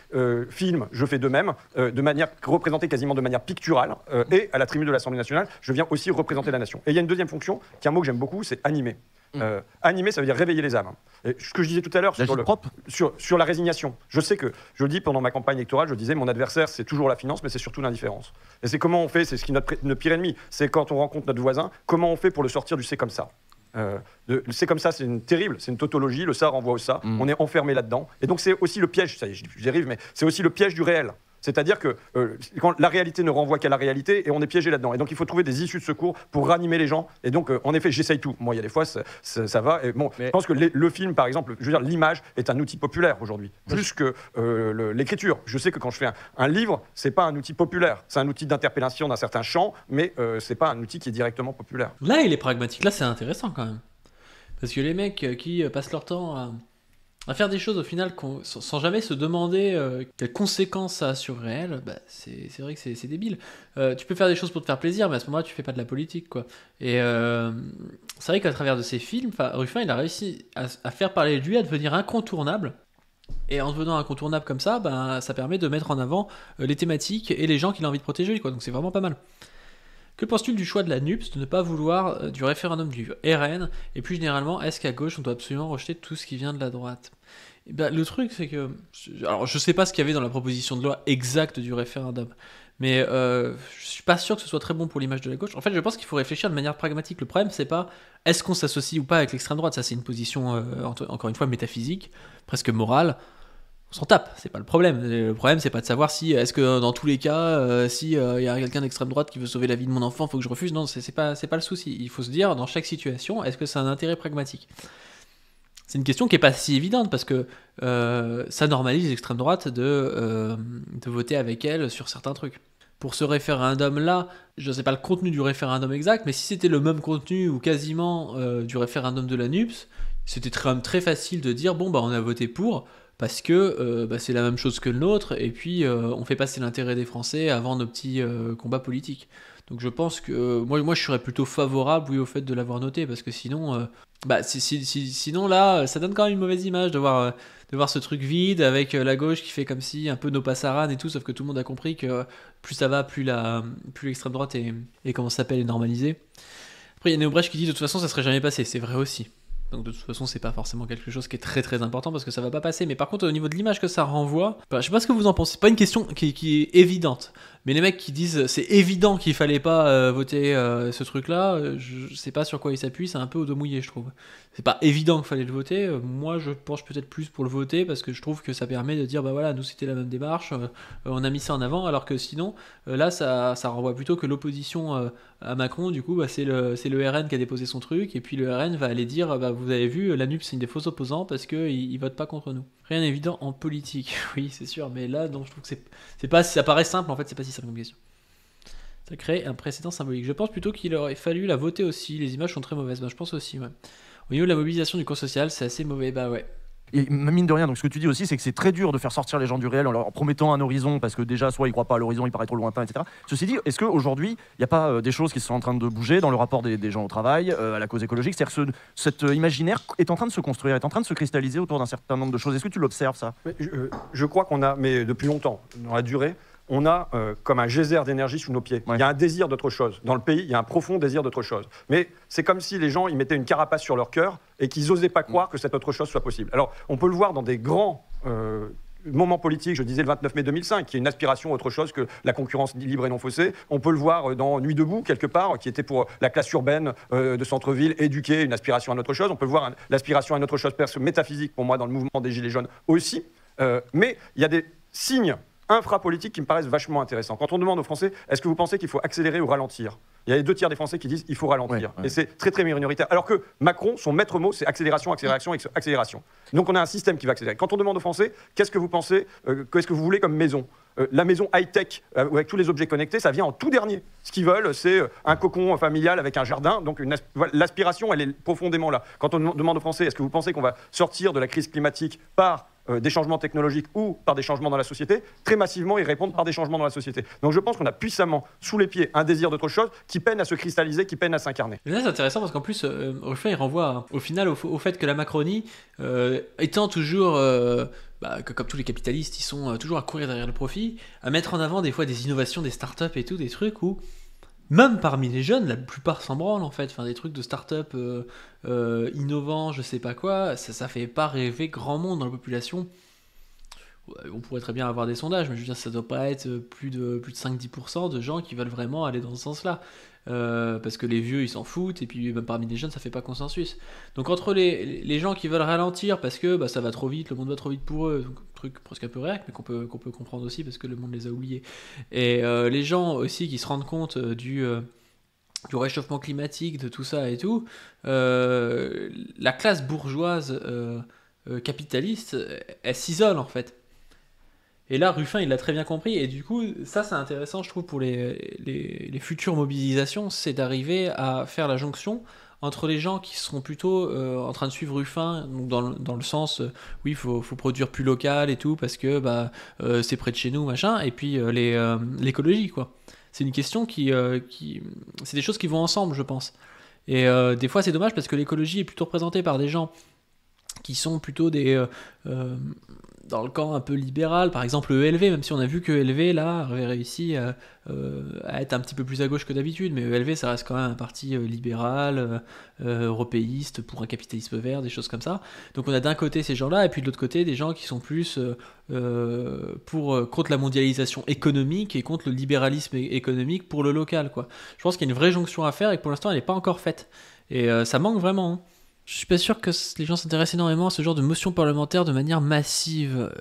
S3: films, je fais de même, de manière représentée quasiment de manière picturale. Et à la tribune de l'Assemblée nationale, je viens aussi représenter la nation. Et il y a une deuxième fonction, qui est un mot que j'aime beaucoup, c'est animer. Animer, ça veut dire réveiller les âmes. Et ce que je disais tout à l'heure sur la résignation. Je sais que, je le dis pendant ma campagne électorale, je disais mon adversaire, c'est toujours la finance, mais c'est surtout l'indifférence. Et c'est comment on fait, c'est ce qui est notre pire ennemi. C'est quand on rencontre notre voisin, comment on fait pour le sortir du c'est comme ça. Le c'est comme ça, c'est une tautologie, le ça renvoie au ça. On est enfermé là-dedans. Et donc c'est aussi le piège, ça y est, j'y arrive, mais c'est aussi le piège du réel. C'est-à-dire que quand la réalité ne renvoie qu'à la réalité et on est piégé là-dedans. Et donc il faut trouver des issues de secours pour ranimer les gens. Et donc en effet, j'essaye tout. Moi, il y a des fois, ça va. Et bon, je pense que le film, par exemple, je veux dire, l'image est un outil populaire aujourd'hui, plus que l'écriture. Je sais que quand je fais un livre, c'est pas un outil populaire. C'est un outil d'interpellation d'un certain champ, mais c'est pas un outil qui est directement populaire.
S2: Là, il est pragmatique. Là, c'est intéressant quand même. Parce que les mecs qui passent leur temps à faire des choses au final sans jamais se demander quelles conséquences ça a sur le réel, bah, c'est vrai que c'est débile. Tu peux faire des choses pour te faire plaisir, mais à ce moment-là, tu fais pas de la politique, quoi. Et c'est vrai qu'à travers de ces films, Ruffin, il a réussi à faire parler de lui, à devenir incontournable. Et en devenant incontournable comme ça, bah, ça permet de mettre en avant les thématiques et les gens qu'il a envie de protéger, quoi. Donc c'est vraiment pas mal. Que penses-tu du choix de la NUPS de ne pas vouloir du référendum du RN? Et plus généralement, est-ce qu'à gauche, on doit absolument rejeter tout ce qui vient de la droite? Et ben, le truc, c'est que... Alors, je sais pas ce qu'il y avait dans la proposition de loi exacte du référendum, mais je suis pas sûr que ce soit très bon pour l'image de la gauche. En fait, je pense qu'il faut réfléchir de manière pragmatique. Le problème, c'est pas est-ce qu'on s'associe ou pas avec l'extrême droite. Ça, c'est une position, encore une fois, métaphysique, presque morale. On s'en tape, c'est pas le problème. Le problème, c'est pas de savoir si, est-ce que dans tous les cas, si y a quelqu'un d'extrême droite qui veut sauver la vie de mon enfant, faut que je refuse. Non, c'est pas le souci. Il faut se dire, dans chaque situation, est-ce que c'est un intérêt pragmatique? C'est une question qui est pas si évidente parce que ça normalise l'extrême droite de voter avec elle sur certains trucs. Pour ce référendum-là, je sais pas le contenu du référendum exact, mais si c'était le même contenu ou quasiment du référendum de la NUPS, c'était très facile de dire bon bah on a voté pour. Parce que c'est la même chose que le nôtre, et puis on fait passer l'intérêt des Français avant nos petits combats politiques. Donc je pense que moi je serais plutôt favorable au fait de l'avoir noté, parce que sinon, sinon là, ça donne quand même une mauvaise image de voir ce truc vide avec la gauche qui fait comme si un peu nos passaranes et tout, sauf que tout le monde a compris que plus ça va, plus l'extrême droite est comment ça s'appelle, est normalisée. Après il y a Néo Brèche qui dit de toute façon ça serait jamais passé, c'est vrai aussi. Donc de toute façon c'est pas forcément quelque chose qui est très très important parce que ça va pas passer. Mais par contre au niveau de l'image que ça renvoie, je sais pas ce que vous en pensez, c'est pas une question qui est évidente. Mais les mecs qui disent c'est évident qu'il fallait pas voter ce truc là, je sais pas sur quoi ils s'appuient, c'est un peu au dos mouillé je trouve. C'est pas évident qu'il fallait le voter, moi je penche peut-être plus pour le voter parce que je trouve que ça permet de dire bah voilà nous c'était la même démarche, on a mis ça en avant, alors que sinon là ça renvoie plutôt que l'opposition à Macron du coup bah, c'est le RN qui a déposé son truc et puis le RN va aller dire bah vous avez vu la NUPS c'est une des faux opposants parce qu'ils votent pas contre nous. Rien d'évident en politique, oui c'est sûr, mais là donc je trouve que c'est pas, ça paraît simple en fait, c'est pas si simple comme question. Ça crée un précédent symbolique. Je pense plutôt qu'il aurait fallu la voter aussi, les images sont très mauvaises, je pense aussi ouais. Au niveau de la mobilisation du camp social, c'est assez mauvais, bah ouais.
S6: Et mine de rien, donc ce que tu dis aussi, c'est que c'est très dur de faire sortir les gens du réel en leur promettant un horizon, parce que déjà, soit ils croient pas à l'horizon, il paraît trop lointain, etc. Ceci dit, est-ce qu'aujourd'hui, il n'y a pas des choses qui sont en train de bouger dans le rapport des gens au travail, à la cause écologique? C'est-à-dire que cet imaginaire est en train de se construire, est en train de se cristalliser autour d'un certain nombre de choses. Est-ce que tu l'observes, ça?
S3: Je crois qu'on a, mais depuis longtemps, dans la durée, on a comme un geyser d'énergie sous nos pieds. Ouais. Il y a un désir d'autre chose. Dans le pays, il y a un profond désir d'autre chose. Mais c'est comme si les gens ils mettaient une carapace sur leur cœur et qu'ils n'osaient pas croire que cette autre chose soit possible. Alors, on peut le voir dans des grands moment politique, je disais le 29 mai 2005, qui est une aspiration à autre chose que la concurrence libre et non faussée. On peut le voir dans Nuit debout, quelque part, qui était pour la classe urbaine de centre-ville, éduquée, une aspiration à autre chose. On peut voir l'aspiration à une autre chose métaphysique, pour moi, dans le mouvement des Gilets jaunes aussi. Mais il y a des signes infrapolitiques qui me paraissent vachement intéressants. Quand on demande aux Français, est-ce que vous pensez qu'il faut accélérer ou ralentir ? Il y a les 2 tiers des Français qui disent il faut ralentir.
S6: Ouais.
S3: Et c'est très, très minoritaire. Alors que Macron, son maître mot, c'est accélération, accélération, accélération. Donc on a un système qui va accélérer. Quand on demande aux Français, qu'est-ce que vous pensez, qu'est-ce que vous voulez comme maison ? La maison high-tech, avec tous les objets connectés, ça vient en tout dernier. Ce qu'ils veulent, c'est un cocon familial avec un jardin. Donc l'aspiration, elle est profondément là. Quand on demande aux Français, est-ce que vous pensez qu'on va sortir de la crise climatique par des changements technologiques ou par des changements dans la société ? Très massivement, ils répondent par des changements dans la société. Donc je pense qu'on a puissamment sous les pieds un désir d'autre chose qui peine à se cristalliser, qui peine à s'incarner.
S2: Et là, c'est intéressant parce qu'en plus, Ruffin, il renvoie au final au fait que la Macronie, étant toujours, comme tous les capitalistes, ils sont toujours à courir derrière le profit, à mettre en avant des fois des innovations, des startups et tout, des trucs où, même parmi les jeunes, la plupart s'en branlent en fait. Enfin, des trucs de start-up innovants, je sais pas quoi, ça fait pas rêver grand monde dans la population. On pourrait très bien avoir des sondages, mais je veux dire, ça doit pas être plus de 5-10% de gens qui veulent vraiment aller dans ce sens-là. Parce que les vieux, ils s'en foutent, et puis même parmi les jeunes, ça fait pas consensus. Donc entre les gens qui veulent ralentir parce que ça va trop vite, le monde va trop vite pour eux, donc, truc presque un peu réac, mais qu'on peut comprendre aussi parce que le monde les a oubliés. Et les gens aussi qui se rendent compte du réchauffement climatique, de tout ça et tout, la classe bourgeoise capitaliste, elle s'isole en fait. Et là, Ruffin, il l'a très bien compris, et du coup, ça c'est intéressant, je trouve, pour les futures mobilisations, c'est d'arriver à faire la jonction entre les gens qui seront plutôt en train de suivre Ruffin, donc dans le sens, oui, il faut produire plus local et tout, parce que c'est près de chez nous, machin, et puis l'écologie, quoi. C'est une question c'est des choses qui vont ensemble, je pense. Et des fois, c'est dommage, parce que l'écologie est plutôt représentée par des gens qui sont plutôt dans le camp un peu libéral, par exemple ELV, même si on a vu que ELV là avait réussi à être un petit peu plus à gauche que d'habitude, mais ELV ça reste quand même un parti libéral, européiste, pour un capitalisme vert, des choses comme ça. Donc on a d'un côté ces gens-là, et puis de l'autre côté des gens qui sont plus contre la mondialisation économique et contre le libéralisme économique pour le local, quoi. Je pense qu'il y a une vraie jonction à faire et que pour l'instant elle n'est pas encore faite. Et ça manque vraiment, hein. Je suis pas sûr que les gens s'intéressent énormément à ce genre de motion parlementaire de manière massive.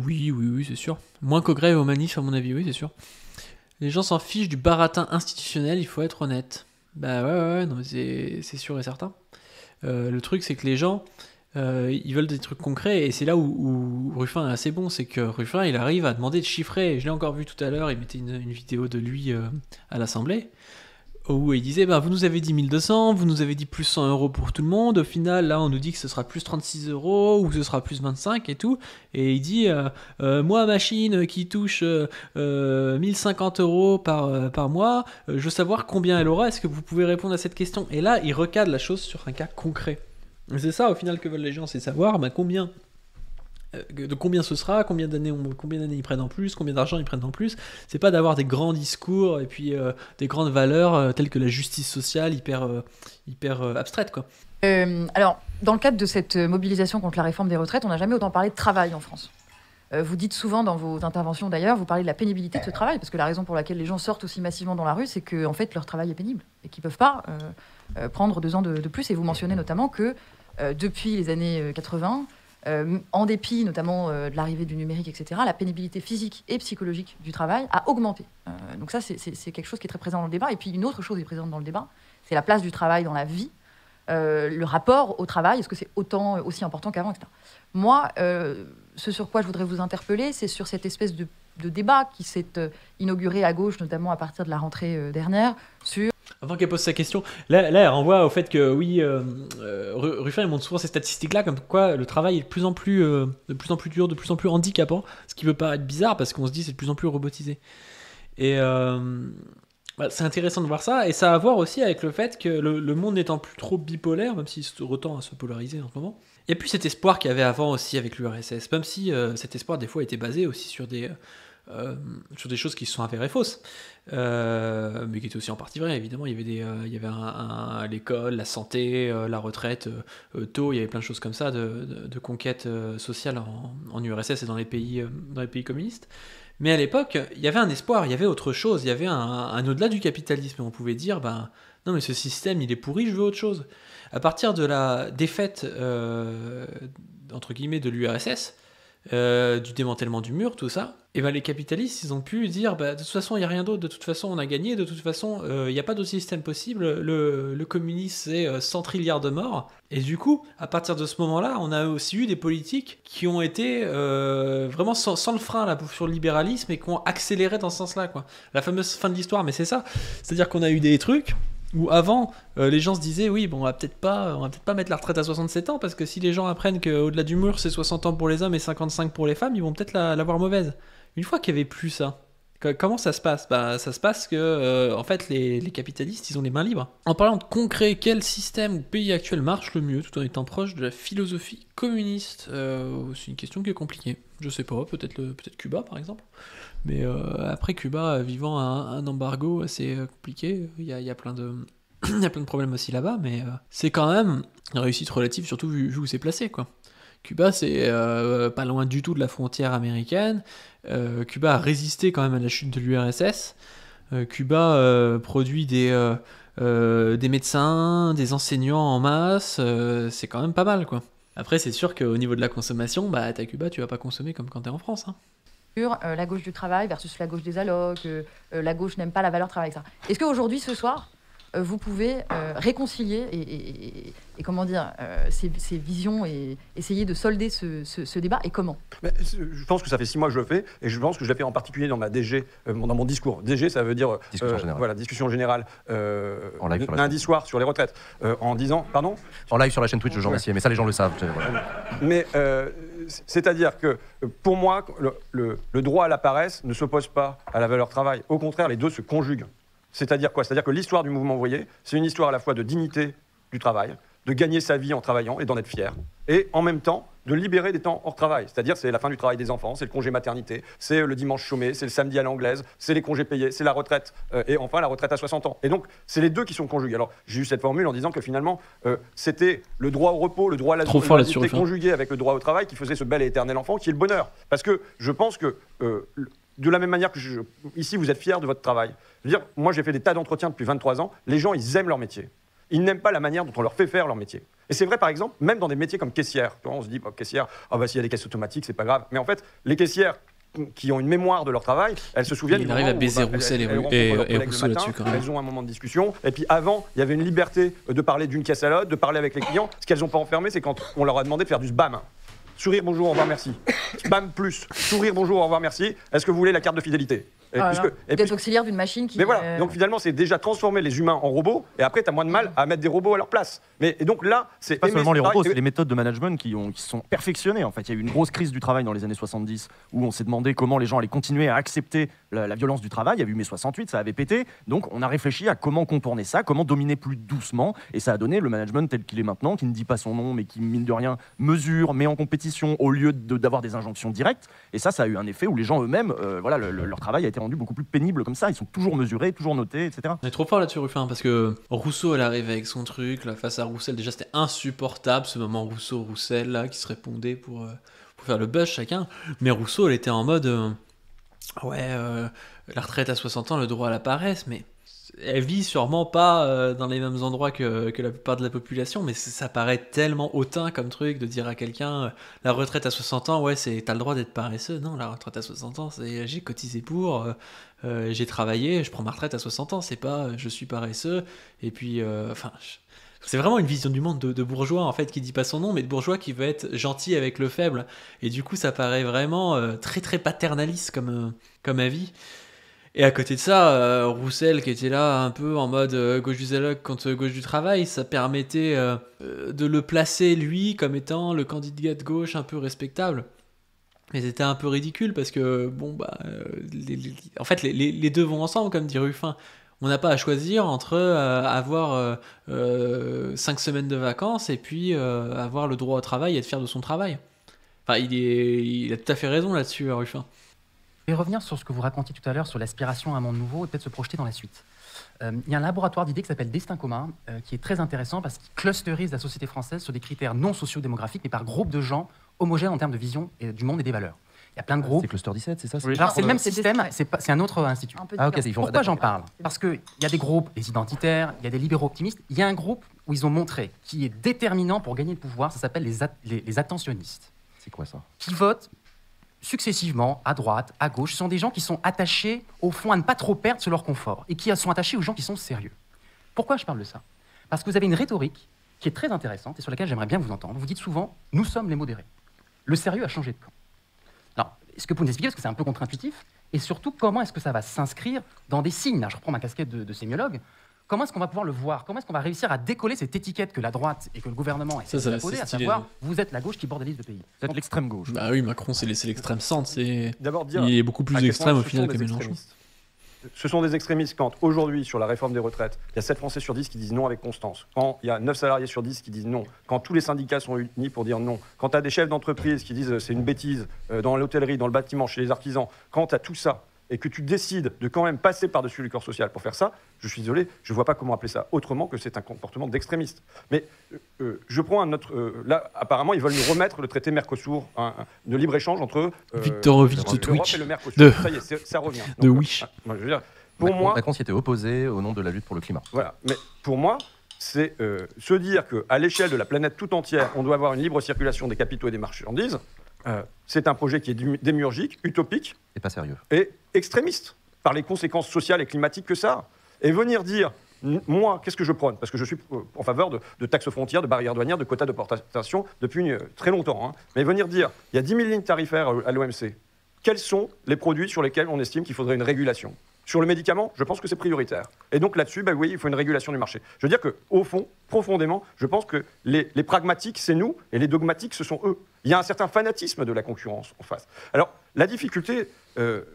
S2: Oui, c'est sûr. Moins qu'au grève et aux manifs, à mon avis, oui, c'est sûr. Les gens s'en fichent du baratin institutionnel, il faut être honnête. Ouais, non, mais c'est sûr et certain. Le truc, c'est que les gens, ils veulent des trucs concrets, et c'est là où Ruffin est assez bon, c'est que Ruffin, il arrive à demander de chiffrer. Je l'ai encore vu tout à l'heure, il mettait une vidéo de lui à l'Assemblée, où il disait, vous nous avez dit 1200, vous nous avez dit plus 100 euros pour tout le monde, au final, là, on nous dit que ce sera plus 36 euros, ou que ce sera plus 25 et tout, et il dit, moi, machine qui touche 1050 euros par mois, je veux savoir combien elle aura, est-ce que vous pouvez répondre à cette question ? Et là, il recadre la chose sur un cas concret. Et c'est ça, au final, que veulent les gens, c'est savoir combien... de combien ce sera, combien d'années ils prennent en plus, combien d'argent ils prennent en plus. C'est pas d'avoir des grands discours et puis des grandes valeurs telles que la justice sociale hyper abstraite, quoi.
S4: Alors, dans le cadre de cette mobilisation contre la réforme des retraites, on n'a jamais autant parlé de travail en France. Vous dites souvent dans vos interventions d'ailleurs, vous parlez de la pénibilité de ce travail, parce que la raison pour laquelle les gens sortent aussi massivement dans la rue, c'est que en fait, leur travail est pénible et qu'ils ne peuvent pas prendre 2 ans de plus. Et vous mentionnez notamment que depuis les années 80, en dépit notamment de l'arrivée du numérique, etc., la pénibilité physique et psychologique du travail a augmenté. Donc ça, c'est quelque chose qui est très présent dans le débat. Et puis une autre chose qui est présente dans le débat, c'est la place du travail dans la vie, le rapport au travail, est-ce que c'est aussi important qu'avant, etc. Moi, ce sur quoi je voudrais vous interpeller, c'est sur cette espèce de débat qui s'est inauguré à gauche, notamment à partir de la rentrée dernière, sur...
S2: Avant qu'elle pose sa question, là elle renvoie au fait que oui, Ruffin il montre souvent ces statistiques-là, comme quoi le travail est de plus en plus dur, de plus en plus handicapant, ce qui peut paraître bizarre parce qu'on se dit c'est de plus en plus robotisé. Et c'est intéressant de voir ça, et ça a à voir aussi avec le fait que le monde n'étant plus trop bipolaire, même s'il retend à se polariser en ce moment, il n'y a plus cet espoir qu'il y avait avant aussi avec l'URSS, même si cet espoir des fois était basé aussi sur des sur des choses qui se sont avérées fausses, mais qui étaient aussi en partie vraies. Évidemment, il y avait l'école, la santé, la retraite, tôt, il y avait plein de choses comme ça de conquête sociale en URSS et dans les pays communistes. Mais à l'époque, il y avait un espoir, il y avait autre chose, il y avait un au-delà du capitalisme. Et on pouvait dire, non mais ce système, il est pourri, je veux autre chose. À partir de la défaite, entre guillemets, de l'URSS, du démantèlement du mur, tout ça, et les capitalistes, ils ont pu dire, de toute façon, il n'y a rien d'autre, de toute façon, on a gagné, de toute façon, il n'y a pas d'autre système possible, le communisme, c'est 100 trilliards de morts. Et du coup, à partir de ce moment-là, on a aussi eu des politiques qui ont été vraiment sans le frein là, sur le libéralisme et qui ont accéléré dans ce sens-là, quoi. La fameuse fin de l'histoire, mais c'est ça. C'est-à-dire qu'on a eu des trucs où avant, les gens se disaient, oui, bon, on va peut-être pas mettre la retraite à 67 ans, parce que si les gens apprennent qu'au-delà du mur, c'est 60 ans pour les hommes et 55 pour les femmes, ils vont peut-être l'avoir mauvaise. Une fois qu'il n'y avait plus ça, comment ça se passe ? Ça se passe que, en fait, les capitalistes, ils ont les mains libres. En parlant de concret, quel système ou pays actuel marche le mieux, tout en étant proche de la philosophie communiste ? C'est une question qui est compliquée. Je sais pas, peut-être Cuba, par exemple. Mais après Cuba, vivant un embargo assez compliqué, il y a plein de... il y a plein de problèmes aussi là-bas, mais c'est quand même une réussite relative, surtout vu où c'est placé, quoi. Cuba, c'est pas loin du tout de la frontière américaine. Cuba a résisté quand même à la chute de l'URSS. Cuba produit des médecins, des enseignants en masse. C'est quand même pas mal, quoi. Après, c'est sûr qu'au niveau de la consommation, t'as Cuba, tu vas pas consommer comme quand t'es en France, hein.
S4: La gauche du travail versus la gauche des allocs, la gauche n'aime pas la valeur travail, etc. Est-ce qu'aujourd'hui, ce soir, vous pouvez réconcilier et comment dire, ces visions et essayer de solder ce débat, et comment ?
S3: Je pense que ça fait 6 mois que je le fais, et je pense que je l'ai fait en particulier dans ma DG, dans mon discours. DG, ça veut dire
S1: Discussion générale.
S3: Voilà, discussion générale,
S1: En live sur la
S3: lundi soir sur les retraites, en disant, pardon ?
S1: En live sur la chaîne Twitch de Jean Messier, mais ça les gens le savent. Voilà.
S3: Mais c'est-à-dire que pour moi, le droit à la paresse ne s'oppose pas à la valeur travail. Au contraire, les deux se conjuguent. C'est-à-dire quoi ? C'est-à-dire que l'histoire du mouvement ouvrier, c'est une histoire à la fois de dignité du travail, de gagner sa vie en travaillant et d'en être fier, et en même temps de libérer des temps hors travail. C'est-à-dire c'est la fin du travail des enfants, c'est le congé maternité, c'est le dimanche chômé, c'est le samedi à l'anglaise, c'est les congés payés, c'est la retraite, et enfin la retraite à 60 ans. Et donc, c'est les deux qui sont conjugués. Alors, j'ai eu cette formule en disant que finalement, c'était le droit au repos, le droit à la vie conjugué avec le droit au travail qui faisait ce bel et éternel enfant qui est le bonheur. Parce que je pense que... de la même manière que ici, vous êtes fiers de votre travail. Je veux dire, moi, j'ai fait des tas d'entretiens depuis 23 ans. Les gens, ils aiment leur métier. Ils n'aiment pas la manière dont on leur fait faire leur métier. Et c'est vrai, par exemple, même dans des métiers comme caissière. On se dit, caissière, s'il y a des caisses automatiques, c'est pas grave. Mais en fait, les caissières qui ont une mémoire de leur travail, elles se souviennent...
S2: Il arrive à baiser Roussel et Rousseau là-dessus, quand même.
S3: Elles ont un moment de discussion. Et puis avant, il y avait une liberté de parler d'une caisse à l'autre, de parler avec les clients. Ce qu'elles n'ont pas enfermé, c'est quand on leur a demandé de faire du spam. Sourire, bonjour, au revoir, merci. Spam plus. Sourire, bonjour, au revoir, merci. Est-ce que vous voulez la carte de fidélité ?
S4: Vous êtes auxiliaire d'une machine qui...
S3: Mais voilà, donc finalement, c'est déjà transformer les humains en robots, et après, tu as moins de mal à mettre des robots à leur place. Et donc là, c'est...
S6: Pas seulement les robots, c'est les méthodes de management qui sont perfectionnées. En fait, il y a eu une grosse crise du travail dans les années 70, où on s'est demandé comment les gens allaient continuer à accepter la violence du travail. Il y a eu mai 68, ça avait pété. Donc on a réfléchi à comment contourner ça, comment dominer plus doucement, et ça a donné le management tel qu'il est maintenant, qui ne dit pas son nom, mais qui, mine de rien, mesure, met en compétition, au lieu d'avoir des injonctions directes. Et ça a eu un effet où les gens eux-mêmes, leur travail a été rendu beaucoup plus pénible comme ça. Ils sont toujours mesurés, toujours notés, etc.
S2: On est trop fort là-dessus, Ruffin, parce que Rousseau, elle arrive avec son truc, là, face à Roussel. Déjà, c'était insupportable, ce moment Rousseau-Roussel, là, qui se répondait pour faire le buzz chacun. Mais Rousseau, elle était en mode... la retraite à 60 ans, le droit à la paresse, mais... Elle vit sûrement pas dans les mêmes endroits que la plupart de la population, mais ça paraît tellement hautain comme truc de dire à quelqu'un la retraite à 60 ans, t'as le droit d'être paresseux. Non, la retraite à 60 ans, c'est j'ai cotisé pour, j'ai travaillé, je prends ma retraite à 60 ans, c'est pas je suis paresseux. Et puis, c'est vraiment une vision du monde de bourgeois en fait qui dit pas son nom, mais de bourgeois qui veut être gentil avec le faible. Et du coup, ça paraît vraiment très très paternaliste comme avis. Et à côté de ça, Roussel qui était là un peu en mode gauche du Zaloc contre gauche du travail, ça permettait de le placer lui comme étant le candidat de gauche un peu respectable. Mais c'était un peu ridicule parce que en fait les deux vont ensemble comme dit Ruffin. On n'a pas à choisir entre avoir 5 semaines de vacances et puis avoir le droit au travail et être fier de son travail. Enfin, il a tout à fait raison là-dessus, Ruffin.
S5: Je vais revenir sur ce que vous racontiez tout à l'heure sur l'aspiration à un monde nouveau et peut-être se projeter dans la suite. Il y a un laboratoire d'idées qui s'appelle Destin commun, qui est très intéressant parce qu'il clusterise la société française sur des critères non socio-démographiques, mais par groupe de gens homogènes en termes de vision du monde et des valeurs. Il y a plein de groupes.
S1: C'est Cluster 17, c'est ça?
S5: Alors c'est le même système, c'est un autre institut.
S4: Un peu
S1: Ah ok,
S4: différent.
S1: ils font
S5: Pourquoi j'en parle? Parce qu'il y a des groupes, les identitaires, il y a des libéraux optimistes. Il y a un groupe où ils ont montré qui est déterminant pour gagner le pouvoir, ça s'appelle les attentionnistes,
S1: C'est quoi ça?
S5: qui votent successivement à droite, à gauche. Ce sont des gens qui sont attachés, au fond, à ne pas trop perdre sur leur confort et qui sont attachés aux gens qui sont sérieux. Pourquoi je parle de ça? Parce que vous avez une rhétorique qui est très intéressante et sur laquelle j'aimerais bien vous entendre. Vous dites souvent « nous sommes les modérés ». Le sérieux a changé de camp. Alors, est-ce que vous pouvez nous expliquer, parce que c'est un peu contre-intuitif, et surtout, comment est-ce que ça va s'inscrire dans des signes? Là, je reprends ma casquette de sémiologue. Comment est-ce qu'on va pouvoir le voir? Comment est-ce qu'on va réussir à décoller cette étiquette que la droite et que le gouvernement essaie
S2: Ça,
S5: de poser,
S2: c'est
S5: à
S2: stylé,
S5: savoir,
S2: ouais.
S5: vous êtes la gauche qui bordélise le pays.
S6: Vous êtes l'extrême gauche.
S2: Bah oui, Macron, c'est l'extrême centre.
S3: D'abord dire
S2: Il est beaucoup plus
S3: à quel
S2: extrême
S3: point
S2: au
S3: ce
S2: final
S3: sont
S2: que
S3: des
S2: Mélenchon.
S3: extrémistes. Ce sont des extrémistes quand, aujourd'hui, sur la réforme des retraites, il y a 7 Français sur 10 qui disent non avec constance. Quand il y a 9 salariés sur 10 qui disent non. Quand tous les syndicats sont unis pour dire non. Quand tu as des chefs d'entreprise qui disent c'est une bêtise dans l'hôtellerie, dans le bâtiment, chez les artisans. Quand tu as tout ça et que tu décides de quand même passer par-dessus le corps social pour faire ça, je suis désolé, je ne vois pas comment appeler ça autrement que c'est un comportement d'extrémiste. Mais je prends un autre... là, apparemment, ils veulent nous remettre le traité Mercosur, de libre-échange entre
S2: Viktorovic de
S3: l'Europe
S2: Twitch.
S3: et le Mercosur.
S2: De-
S3: Ça y est, ça revient.
S2: de
S3: Donc,
S2: Wish.
S3: moi, je veux dire, pour moi...
S1: Macron s'y était opposé au nom de la lutte pour le climat.
S3: Voilà, mais pour moi, c'est se dire qu'à l'échelle de la planète tout entière, on doit avoir une libre circulation des capitaux et des marchandises, c'est un projet qui est démiurgique, utopique
S1: C'est pas sérieux.
S3: et extrémiste, par les conséquences sociales et climatiques que ça a. Et venir dire, moi, qu'est-ce que je prône? Parce que je suis en faveur de taxes frontières, de barrières douanières, de quotas de portation depuis très longtemps. Hein. Mais venir dire, il y a 10 000 lignes tarifaires à l'OMC, quels sont les produits sur lesquels on estime qu'il faudrait une régulation? Sur le médicament, je pense que c'est prioritaire. Et donc là-dessus, bah oui, il faut une régulation du marché. Je veux dire qu'au fond, profondément, je pense que les pragmatiques, c'est nous, et les dogmatiques, ce sont eux. Il y a un certain fanatisme de la concurrence en face. Alors, la difficulté,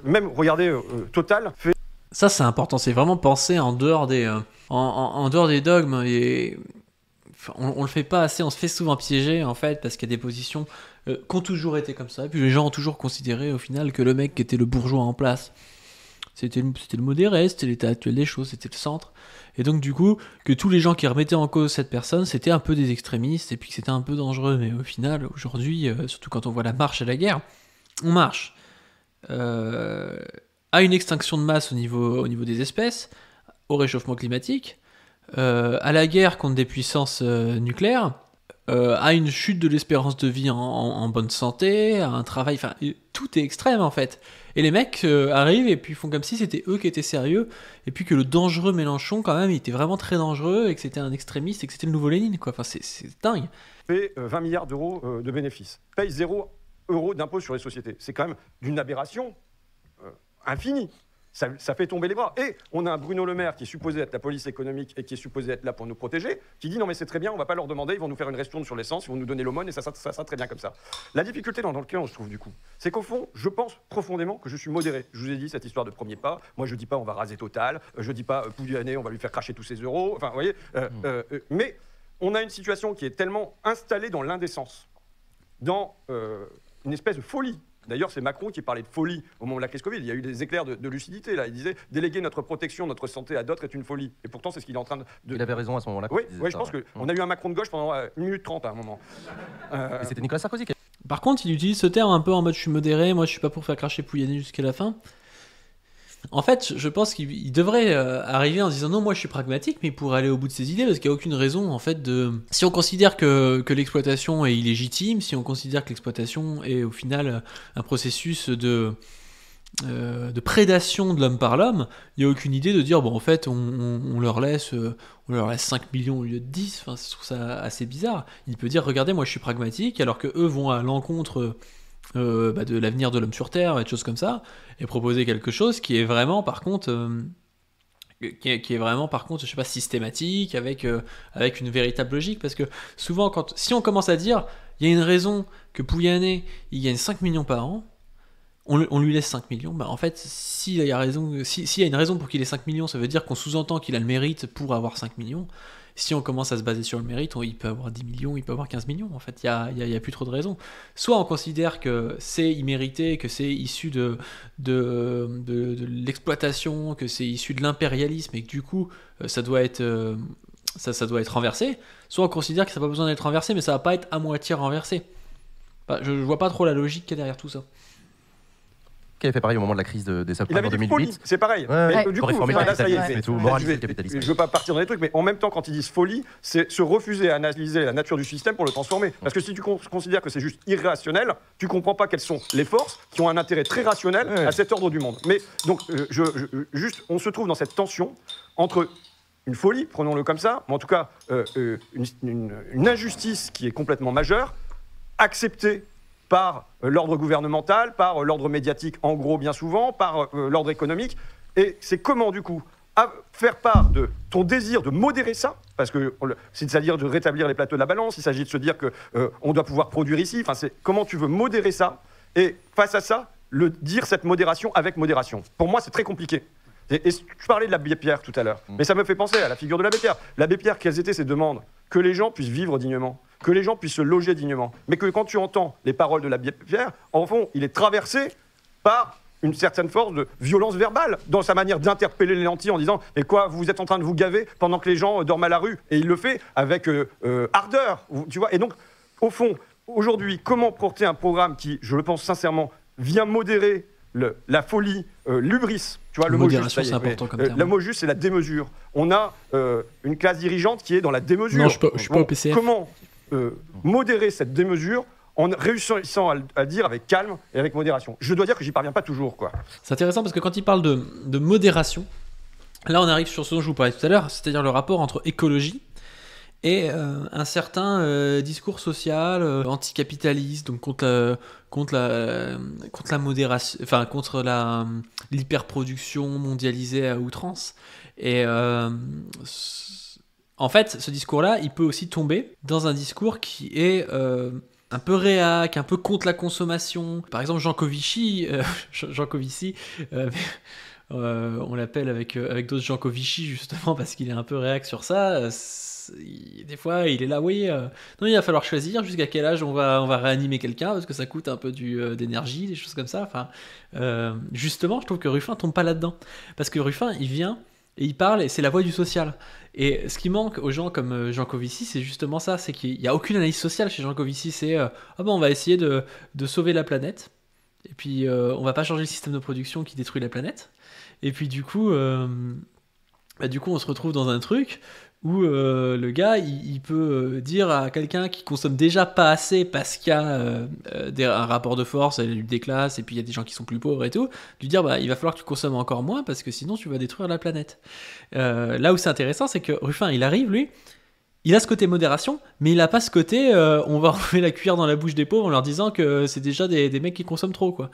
S3: même, regardez, Total fait...
S2: Ça, c'est important. C'est vraiment penser en dehors des, en dehors des dogmes. Et enfin, on le fait pas assez. On se fait souvent piéger, en fait, parce qu'il y a des positions qui ont toujours été comme ça. Et puis les gens ont toujours considéré, au final, que le mec qui était le bourgeois en place, c'était le modéré, c'était l'état actuel des choses, c'était le centre. Et donc, du coup, que tous les gens qui remettaient en cause cette personne, c'était un peu des extrémistes et puis que c'était un peu dangereux. Mais au final, aujourd'hui, surtout quand on voit la marche à la guerre, on marche à une extinction de masse au niveau des espèces, au réchauffement climatique, à la guerre contre des puissances nucléaires, à une chute de l'espérance de vie en bonne santé, à un travail... Enfin, tout est extrême, en fait. Et les mecs arrivent et puis font comme si c'était eux qui étaient sérieux, et puis que le dangereux Mélenchon, quand même, il était vraiment très dangereux, et que c'était un extrémiste, et que c'était le nouveau Lénine, quoi. Enfin, c'est dingue.
S3: fait 20 milliards d'euros de bénéfices, paye 0 € d'impôt sur les sociétés. C'est quand même d'une aberration infinie. Ça fait tomber les bras. Et on a un Bruno Le Maire qui est supposé être la police économique et qui est supposé être là pour nous protéger, qui dit non mais c'est très bien, on va pas leur demander, ils vont nous faire une ristourne sur l'essence, ils vont nous donner l'aumône et ça sera très bien comme ça. La difficulté dans laquelle on se trouve du coup, c'est qu'au fond, je pense profondément que je suis modéré. Je vous ai dit cette histoire de premier pas. Moi je dis pas on va raser Total, je dis pas Pouyanné on va lui faire cracher tous ses euros. Enfin vous voyez. Mais on a une situation qui est tellement installée dans l'indécence, dans une espèce de folie. D'ailleurs, c'est Macron qui parlait de folie au moment de la crise Covid. Il y a eu des éclairs de lucidité, là. Il disait « déléguer notre protection, notre santé à d'autres est une folie ». Et pourtant, c'est ce qu'il est en train de...
S1: Il avait raison à ce moment-là.
S3: Oui, je pense qu'on a eu un Macron de gauche pendant 1 minute 30 à un moment.
S1: Et c'était Nicolas Sarkozy qui...
S2: Par contre, il utilise ce terme un peu en mode « je suis modéré, moi je suis pas pour faire cracher Pouyanné jusqu'à la fin ». En fait, je pense qu'il devrait arriver en disant non, moi je suis pragmatique, mais pour aller au bout de ses idées, parce qu'il n'y a aucune raison en fait de. Si on considère que l'exploitation est illégitime, si on considère que l'exploitation est au final un processus de prédation de l'homme par l'homme, il n'y a aucune idée de dire bon en fait on leur laisse 5 millions au lieu de 10. Enfin, je trouve ça assez bizarre. Il peut dire regardez, moi je suis pragmatique, alors que eux vont à l'encontre. De l'avenir de l'homme sur Terre, et des choses comme ça, et proposer quelque chose qui est vraiment par contre qui est vraiment par contre je sais pas systématique avec une véritable logique, parce que souvent si on commence à dire il y a une raison que Pouyanné il gagne 5 millions par an, on lui laisse 5 millions, bah en fait s'il y a une raison pour qu'il ait 5 millions, ça veut dire qu'on sous-entend qu'il a le mérite pour avoir 5 millions. Si on commence à se baser sur le mérite, il peut avoir 10 millions, il peut avoir 15 millions. En fait, il y a plus trop de raisons. Soit on considère que c'est immérité, que c'est issu de l'exploitation, que c'est issu de l'impérialisme et que du coup, ça doit être renversé. Soit on considère que ça n'a pas besoin d'être renversé, mais ça va pas être à moitié renversé. Je vois pas trop la logique qu'il y a derrière tout ça.
S1: Qui avait fait pareil au moment de la crise des
S3: Il
S1: subprimes
S3: avait
S1: en
S3: dit
S1: 2008.
S3: folie, c'est pareil.
S1: Ouais,
S3: Mais
S1: pour
S3: du coup,
S1: réformer le
S3: là, ça y est,
S1: capitalisme et tout, moraliser le capitalisme.
S3: je veux pas partir dans les trucs, mais en même temps, quand ils disent folie, c'est se refuser à analyser la nature du système pour le transformer. Parce que si tu considères que c'est juste irrationnel, tu comprends pas quelles sont les forces qui ont un intérêt très rationnel à cet ordre du monde. Mais donc, juste, on se trouve dans cette tension entre une folie, prenons-le comme ça, mais en tout cas, une injustice qui est complètement majeure, acceptée par l'ordre gouvernemental, par l'ordre médiatique, en gros, bien souvent, par l'ordre économique. Et c'est comment, du coup, faire part de ton désir de modérer ça, parce que c'est-à-dire de rétablir les plateaux de la balance, il s'agit de se dire qu'on doit pouvoir produire ici, enfin, c'est comment tu veux modérer ça, et face à ça, dire cette modération avec modération. Pour moi, c'est très compliqué. Et je parlais de l'abbé Pierre tout à l'heure, mais ça me fait penser à la figure de l'abbé Pierre. L'abbé Pierre, quelles étaient ses demandes? Que les gens puissent vivre dignement, que les gens puissent se loger dignement. Mais que quand tu entends les paroles de l'abbé Pierre, en fond, il est traversé par une certaine force de violence verbale dans sa manière d'interpeller les lentilles en disant « Mais quoi, vous êtes en train de vous gaver pendant que les gens dorment à la rue ?» Et il le fait avec ardeur, tu vois. Et donc, au fond, aujourd'hui, comment porter un programme qui, je le pense sincèrement, vient modérer la folie, l'hubris, tu vois, le mot juste,
S2: c'est important comme terme.
S3: Le mot juste, c'est la démesure. On a une classe dirigeante qui est dans la démesure.
S2: Non, je suis pas au PCF.
S3: Comment modérer cette démesure en réussissant à le dire avec calme et avec modération? Je dois dire que j'y parviens pas toujours, quoi.
S2: C'est intéressant parce que quand il parle de modération, là on arrive sur ce dont je vous parlais tout à l'heure, c'est-à-dire le rapport entre écologie et un certain discours social anticapitaliste, donc contre la modération, enfin contre l'hyperproduction mondialisée à outrance. Et en fait, ce discours-là, il peut aussi tomber dans un discours qui est un peu réac, un peu contre la consommation. Par exemple, Jean Covici, on l'appelle avec d'autres Jean Covici justement parce qu'il est un peu réac sur ça. Des fois, il est là, oui, non, il va falloir choisir jusqu'à quel âge on va réanimer quelqu'un parce que ça coûte un peu d'énergie, des choses comme ça. Enfin, justement, je trouve que Ruffin tombe pas là-dedans parce que Ruffin, il vient et il parle et c'est la voix du social. Et ce qui manque aux gens comme Jean Covici, c'est justement ça, c'est qu'il n'y a aucune analyse sociale chez Jean Covici. C'est on va essayer de sauver la planète et puis on va pas changer le système de production qui détruit la planète. Et puis du coup, on se retrouve dans un truc où le gars, il peut dire à quelqu'un qui consomme déjà pas assez parce qu'il y a un rapport de force, il y a des classes, et puis il y a des gens qui sont plus pauvres et tout, lui dire il va falloir que tu consommes encore moins parce que sinon tu vas détruire la planète. Là où c'est intéressant, c'est que Ruffin, il arrive, lui, il a ce côté modération, mais il a pas ce côté on va enlever la cuillère dans la bouche des pauvres en leur disant que c'est déjà des mecs qui consomment trop, quoi.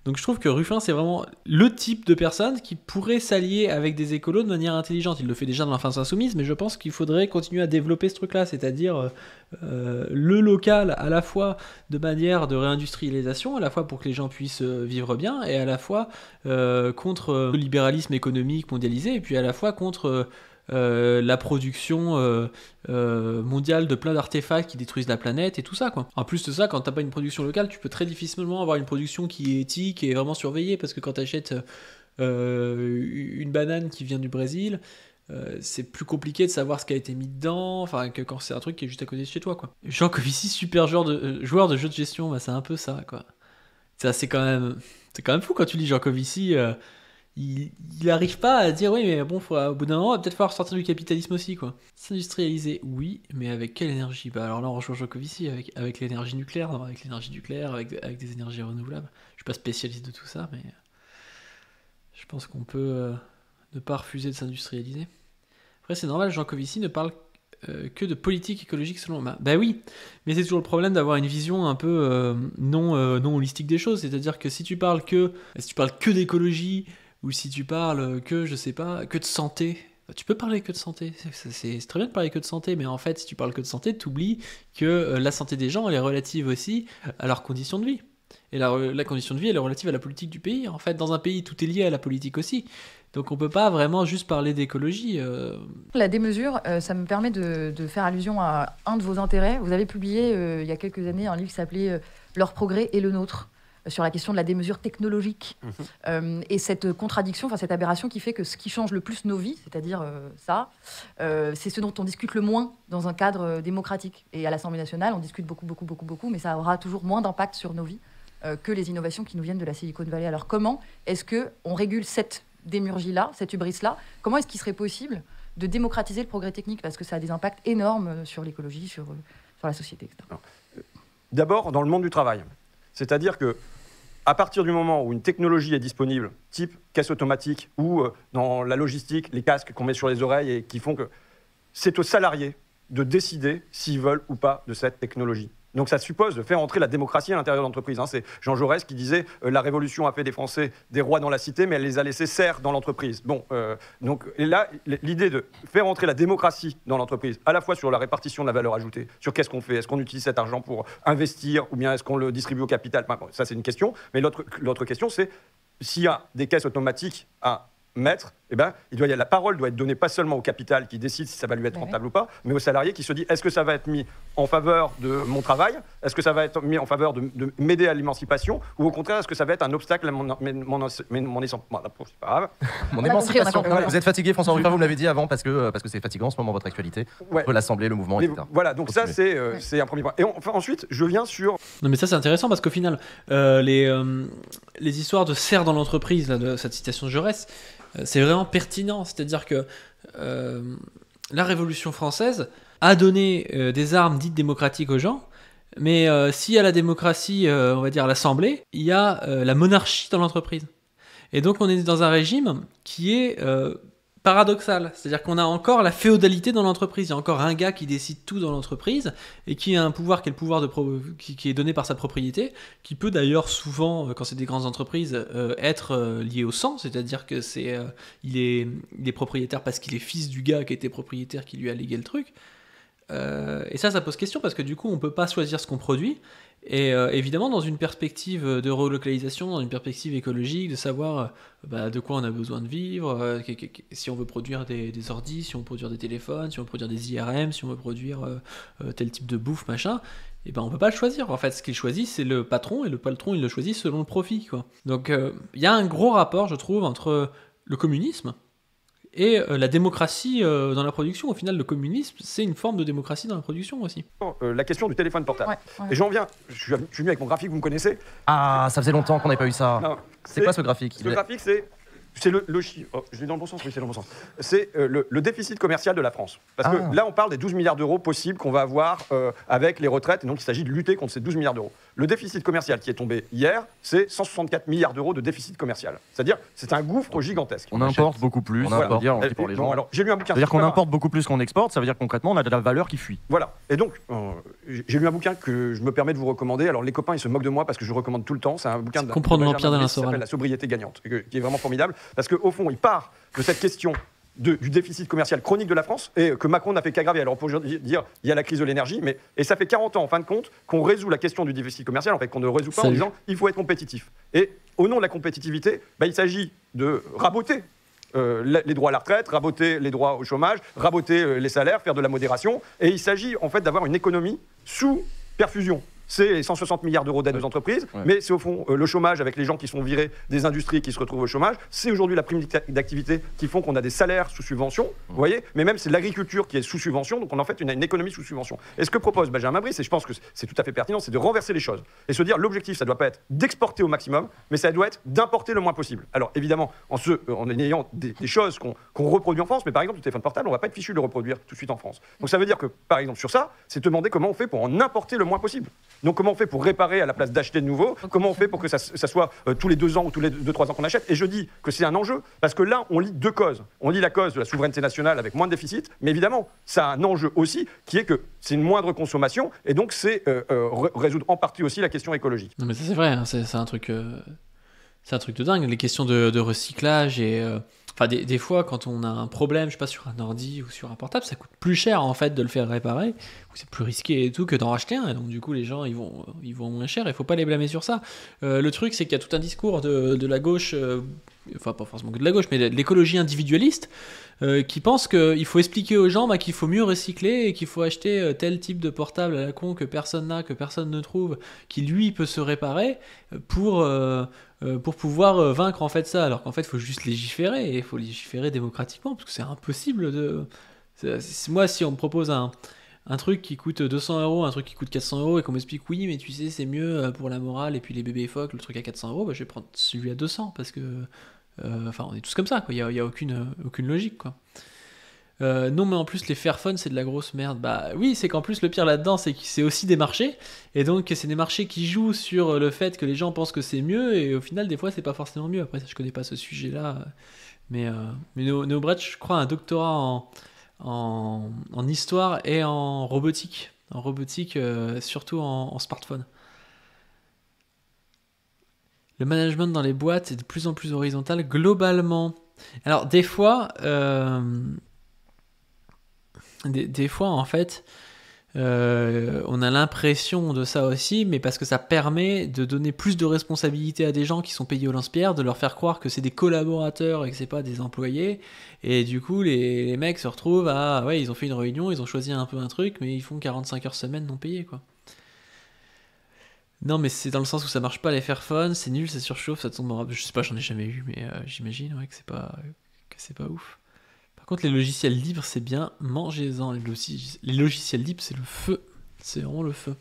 S2: Donc je trouve que Ruffin, c'est vraiment le type de personne qui pourrait s'allier avec des écolos de manière intelligente. Il le fait déjà dans la France Insoumise, mais je pense qu'il faudrait continuer à développer ce truc-là, c'est-à-dire le local à la fois de manière de réindustrialisation, à la fois pour que les gens puissent vivre bien, et à la fois contre le libéralisme économique mondialisé, et puis à la fois contre la production mondiale de plein d'artefacts qui détruisent la planète et tout ça, quoi. En plus de ça, quand t'as pas une production locale, tu peux très difficilement avoir une production qui est éthique et vraiment surveillée, parce que quand t'achètes une banane qui vient du Brésil, c'est plus compliqué de savoir ce qui a été mis dedans, enfin que quand c'est un truc qui est juste à côté de chez toi, quoi. Jean Covici, super joueur de jeux de gestion, c'est un peu ça, quoi. C'est quand même fou quand tu lis Jean Covici. Il n'arrive pas à dire oui, mais bon, au bout d'un moment, il va peut-être falloir sortir du capitalisme aussi, quoi. S'industrialiser, oui, mais avec quelle énergie? Alors là, on rejoint Jean Covici avec l'énergie nucléaire, non, avec l'énergie nucléaire, avec des énergies renouvelables. Je suis pas spécialiste de tout ça, mais je pense qu'on peut ne pas refuser de s'industrialiser. Après, c'est normal, Jean Covici ne parle que de politique écologique selon moi. Bah oui, mais c'est toujours le problème d'avoir une vision un peu non holistique des choses. C'est-à-dire que si tu parles que d'écologie, ou si tu parles que, je sais pas, que de santé, tu peux parler que de santé, c'est très bien de parler que de santé, mais en fait, si tu parles que de santé, tu oublies que la santé des gens, elle est relative aussi à leurs conditions de vie. Et la condition de vie, elle est relative à la politique du pays. En fait, dans un pays, tout est lié à la politique aussi. Donc on peut pas vraiment juste parler d'écologie.
S4: La démesure, ça me permet de faire allusion à un de vos intérêts. Vous avez publié il y a quelques années un livre qui s'appelait Leur progrès et le nôtre, sur la question de la démesure technologique. Et cette contradiction, enfin cette aberration qui fait que ce qui change le plus nos vies, c'est-à-dire c'est ce dont on discute le moins dans un cadre démocratique. Et à l'Assemblée nationale, on discute beaucoup, mais ça aura toujours moins d'impact sur nos vies que les innovations qui nous viennent de la Silicon Valley. Alors comment est-ce qu'on régule cette démurgie-là, cette hubris-là? Comment est-ce qu'il serait possible de démocratiser le progrès technique? Parce que ça a des impacts énormes sur l'écologie, sur la société, etc.
S3: D'abord, dans le monde du travail. C'est-à-dire que à partir du moment où une technologie est disponible, type caisse automatique ou dans la logistique, les casques qu'on met sur les oreilles et qui font que c'est aux salariés de décider s'ils veulent ou pas de cette technologie. Donc ça suppose de faire entrer la démocratie à l'intérieur de l'entreprise. C'est Jean Jaurès qui disait la Révolution a fait des Français des rois dans la cité, mais elle les a laissés serfs dans l'entreprise. Donc et là, l'idée de faire entrer la démocratie dans l'entreprise, à la fois sur la répartition de la valeur ajoutée, sur qu'est-ce qu'on fait, est-ce qu'on utilise cet argent pour investir ou bien est-ce qu'on le distribue au capital, ça c'est une question. Mais l'autre question, c'est s'il y a des caisses automatiques à mettre, la parole doit être donnée pas seulement au capital qui décide si ça va lui être rentable ou pas, mais au salarié qui se dit est-ce que ça va être mis en faveur de mon travail, est-ce que ça va être mis en faveur de m'aider à l'émancipation, ou au contraire est-ce que ça va être un obstacle à mon émancipation. C'est pas grave.
S1: Mon émancipation. Vous êtes fatigué, François Ruffin, vous me l'avez dit avant, parce que c'est fatigant en ce moment votre actualité. Entre l'Assemblée, le mouvement, etc.
S3: Voilà, donc ça c'est un premier point. Et ensuite, je viens sur...
S2: Non mais ça c'est intéressant parce qu'au final, les histoires de serre dans l'entreprise, là, de cette citation de Jaurès, c'est vraiment pertinent. C'est-à-dire que la Révolution française a donné des armes dites démocratiques aux gens, mais s'il y a la démocratie, on va dire l'Assemblée, il y a la monarchie dans l'entreprise. Et donc on est dans un régime qui est paradoxal. C'est-à-dire qu'on a encore la féodalité dans l'entreprise. Il y a encore un gars qui décide tout dans l'entreprise et qui a un pouvoir qui est le pouvoir qui est donné par sa propriété, qui peut d'ailleurs souvent, quand c'est des grandes entreprises, être lié au sang. C'est-à-dire que il est propriétaire parce qu'il est fils du gars qui était propriétaire qui lui a légué le truc. Et ça pose question parce que du coup, on peut pas choisir ce qu'on produit. Et évidemment, dans une perspective de relocalisation, dans une perspective écologique, de savoir de quoi on a besoin de vivre, si on veut produire des ordis, si on veut produire des téléphones, si on veut produire des IRM, si on veut produire tel type de bouffe, machin, et on peut pas le choisir. En fait, ce qu'il choisit, c'est le patron, et le patron, il le choisit selon le profit, quoi. Donc, il y a un gros rapport, je trouve, entre le communisme et la démocratie dans la production. Au final, le communisme, c'est une forme de démocratie dans la production aussi.
S3: La question du téléphone portable. Et j'en viens, je suis venu avec mon graphique, vous me connaissez?
S1: Ah, ça faisait longtemps qu'on n'avait pas eu ça. C'est quoi ce graphique?
S3: Ce graphique, c'est le chiffre. Oh, je vais dans le bon sens? Oui, c'est dans le bon sens. C'est le déficit commercial de la France. Parce que là, on parle des 12 milliards d'euros possibles qu'on va avoir avec les retraites. Et donc, il s'agit de lutter contre ces 12 milliards d'euros. Le déficit commercial qui est tombé hier, c'est 164 milliards d'euros de déficit commercial. C'est-à-dire, c'est un gouffre gigantesque.
S6: On importe beaucoup plus. Pour les gens.
S3: Alors, j'ai lu un bouquin.
S6: C'est-à-dire qu'on importe beaucoup plus qu'on exporte. Ça veut dire concrètement, on a de la valeur qui fuit.
S3: Voilà. Et donc, j'ai lu un bouquin que je me permets de vous recommander. Alors, les copains, ils se moquent de moi parce que je recommande tout le temps. C'est un bouquin de
S2: Comprendre l'Empire d'Alain Soral.
S3: Qui s'appelle La sobriété gagnante, qui est vraiment formidable. Parce qu'au fond, il part de cette question du déficit commercial chronique de la France et que Macron n'a fait qu'aggraver. Alors pour dire, il y a la crise de l'énergie, et ça fait 40 ans en fin de compte qu'on résout la question du déficit commercial, en fait qu'on ne résout pas en disant il faut être compétitif. Et au nom de la compétitivité, il s'agit de raboter les droits à la retraite, raboter les droits au chômage, raboter les salaires, faire de la modération, et il s'agit en fait d'avoir une économie sous perfusion. C'est les 160 milliards d'euros d'aide aux entreprises, mais c'est au fond le chômage avec les gens qui sont virés des industries qui se retrouvent au chômage. C'est aujourd'hui la prime d'activité qui font qu'on a des salaires sous subvention, vous voyez, mais même c'est l'agriculture qui est sous subvention, donc on en fait une économie sous subvention. Et ce que propose Benjamin Brice, et je pense que c'est tout à fait pertinent, c'est de renverser les choses et se dire l'objectif, ça ne doit pas être d'exporter au maximum, mais ça doit être d'importer le moins possible. Alors évidemment, en ayant des choses qu'on reproduit en France, mais par exemple le téléphone portable, on ne va pas être fichu de le reproduire tout de suite en France. Donc ça veut dire que, par exemple, sur ça, c'est demander comment on fait pour en importer le moins possible. Donc comment on fait pour réparer à la place d'acheter de nouveau? Comment on fait pour que ça soit tous les 2 ans ou tous les 2-3 ans qu'on achète? Et je dis que c'est un enjeu, parce que là, on lit 2 causes. On lit la cause de la souveraineté nationale avec moins de déficit, mais évidemment, ça a un enjeu aussi, qui est que c'est une moindre consommation, et donc c'est résoudre en partie aussi la question écologique.
S2: Non mais ça c'est vrai, hein, c'est un truc de dingue, les questions de recyclage et... Enfin, des fois, quand on a un problème, je sais pas, sur un ordi ou sur un portable, ça coûte plus cher en fait de le faire réparer, ou c'est plus risqué et tout que d'en racheter un. Et donc du coup, les gens ils vont moins cher. Il faut pas les blâmer sur ça. Le truc, c'est qu'il y a tout un discours de la gauche enfin pas forcément que de la gauche, mais de l'écologie individualiste, qui pense qu'il faut expliquer aux gens qu'il faut mieux recycler et qu'il faut acheter tel type de portable à la con que personne n'a, que personne ne trouve, qui lui peut se réparer pour pouvoir vaincre en fait ça, alors qu'en fait il faut juste légiférer, et il faut légiférer démocratiquement, parce que c'est impossible de... Moi, si on me propose un truc qui coûte 200 euros, un truc qui coûte 400 euros, et qu'on m'explique oui, mais tu sais, c'est mieux pour la morale, et puis les bébés phoques, le truc à 400 euros, bah, je vais prendre celui à 200, parce que. Enfin, on est tous comme ça, quoi. Il n'y a aucune logique, quoi. Non, mais en plus, les Fairphone, c'est de la grosse merde. Bah oui, c'est qu'en plus, le pire là-dedans, c'est que c'est aussi des marchés, et donc c'est des marchés qui jouent sur le fait que les gens pensent que c'est mieux, et au final, des fois, c'est pas forcément mieux. Après, je connais pas ce sujet-là, mais Néo Brett, je crois, a un doctorat en histoire et en robotique. Surtout en smartphone. Le management dans les boîtes est de plus en plus horizontal globalement. Alors des fois en fait, on a l'impression de ça aussi, mais parce que ça permet de donner plus de responsabilités à des gens qui sont payés au lance-pierre, de leur faire croire que c'est des collaborateurs et que c'est pas des employés, et du coup les mecs se retrouvent à ouais, ils ont fait une réunion, ils ont choisi un peu un truc, mais ils font 45 heures semaine non payées, quoi. Non, mais c'est dans le sens où ça marche pas les Fairphone, c'est nul, ça surchauffe, ça tombe en... Je sais pas, j'en ai jamais eu, mais j'imagine ouais, que c'est pas ouf. Par contre, les logiciels libres, c'est bien, mangez-en. Les logiciels libres, c'est le feu. C'est vraiment le feu.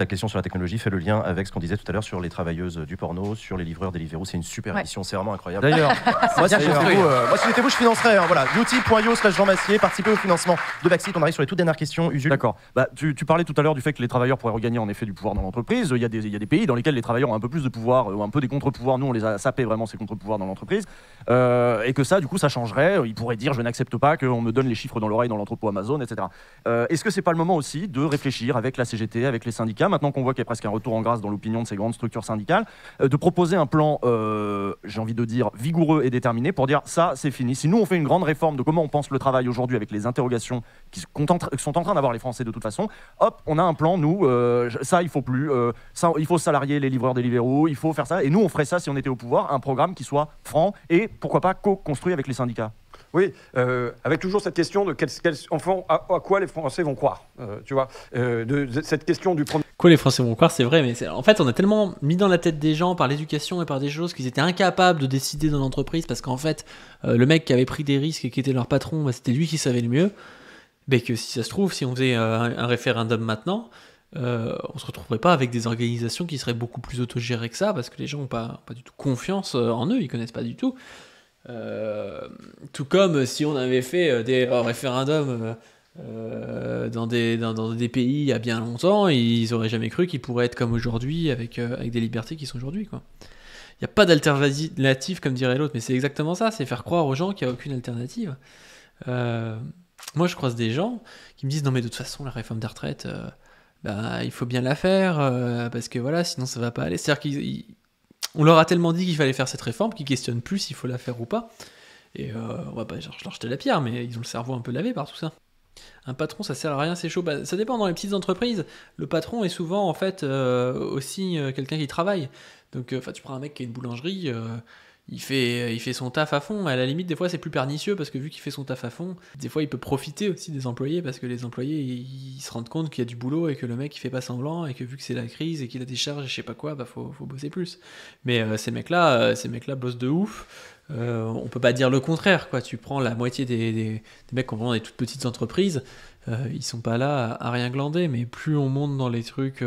S1: La question sur la technologie fait le lien avec ce qu'on disait tout à l'heure sur les travailleuses du porno, sur les livreurs Deliveroo. C'est une super émission, c'est vraiment incroyable.
S6: D'ailleurs,
S1: moi, si j'étais vous, je financerais. Voilà, youti.io/Jean Massier, participez au financement de Backseat. On arrive sur les toutes dernières questions. Usul.
S6: D'accord. Bah, tu parlais tout à l'heure du fait que les travailleurs pourraient regagner en effet du pouvoir dans l'entreprise. Il y a des pays dans lesquels les travailleurs ont un peu plus de pouvoir, ou un peu des contre-pouvoirs. Nous, on les a sapés vraiment, ces contre-pouvoirs dans l'entreprise. Et que ça, du coup, ça changerait. Ils pourraient dire, je n'accepte pas qu'on me donne les chiffres dans l'oreille dans l'entrepôt Amazon, etc. Est-ce que c'est pas le moment aussi de réfléchir avec la CGT, avec les syndicats, maintenant qu'on voit qu'il y a presque un retour en grâce dans l'opinion de ces grandes structures syndicales, de proposer un plan, j'ai envie de dire, vigoureux et déterminé pour dire ça, c'est fini. Si nous, on fait une grande réforme de comment on pense le travail aujourd'hui avec les interrogations qui sont en train d'avoir les Français de toute façon, hop, on a un plan, nous, ça, il faut plus, ça, il faut salarier les livreurs Deliveroo, il faut faire ça, et nous, on ferait ça si on était au pouvoir, un programme qui soit franc et, pourquoi pas, co-construit avec les syndicats.
S3: Oui, avec toujours cette question de à quoi les Français vont croire, tu vois, de cette question du premier...
S2: Quoi les Français vont croire, c'est vrai, mais en fait on a tellement mis dans la tête des gens par l'éducation et par des choses qu'ils étaient incapables de décider dans l'entreprise, parce qu'en fait le mec qui avait pris des risques et qui était leur patron, bah, c'était lui qui savait le mieux, mais que si ça se trouve, si on faisait un référendum maintenant, on se retrouverait pas avec des organisations qui seraient beaucoup plus autogérées que ça, parce que les gens n'ont pas du tout confiance en eux, ils connaissent pas du tout. Tout comme si on avait fait des référendums dans des pays il y a bien longtemps, ils auraient jamais cru qu'ils pourraient être comme aujourd'hui avec des libertés qui sont aujourd'hui, quoi. Il n'y a pas d'alternative comme dirait l'autre, mais c'est exactement ça, c'est faire croire aux gens qu'il n'y a aucune alternative. Moi je croise des gens qui me disent non mais de toute façon la réforme des retraites bah, il faut bien la faire parce que voilà sinon ça va pas aller. C'est-à-dire qu'on leur a tellement dit qu'il fallait faire cette réforme qu'ils questionnent plus s'il faut la faire ou pas. Et on va pas leur jeter la pierre, mais ils ont le cerveau un peu lavé par tout ça. Un patron, ça sert à rien, c'est chaud. Bah, ça dépend dans les petites entreprises. Le patron est souvent en fait aussi quelqu'un qui travaille. Donc tu prends un mec qui a une boulangerie, il fait son taf à fond. À la limite, des fois, c'est plus pernicieux parce que vu qu'il fait son taf à fond, des fois, il peut profiter aussi des employés parce que les employés, ils se rendent compte qu'il y a du boulot et que le mec, il fait pas semblant et que vu que c'est la crise et qu'il a des charges et je sais pas quoi, bah faut bosser plus. Mais ces mecs-là bossent de ouf. On peut pas dire le contraire, quoi. Tu prends la moitié des mecs qui ont vraiment des toutes petites entreprises, ils sont pas là à rien glander, mais plus on monte dans les trucs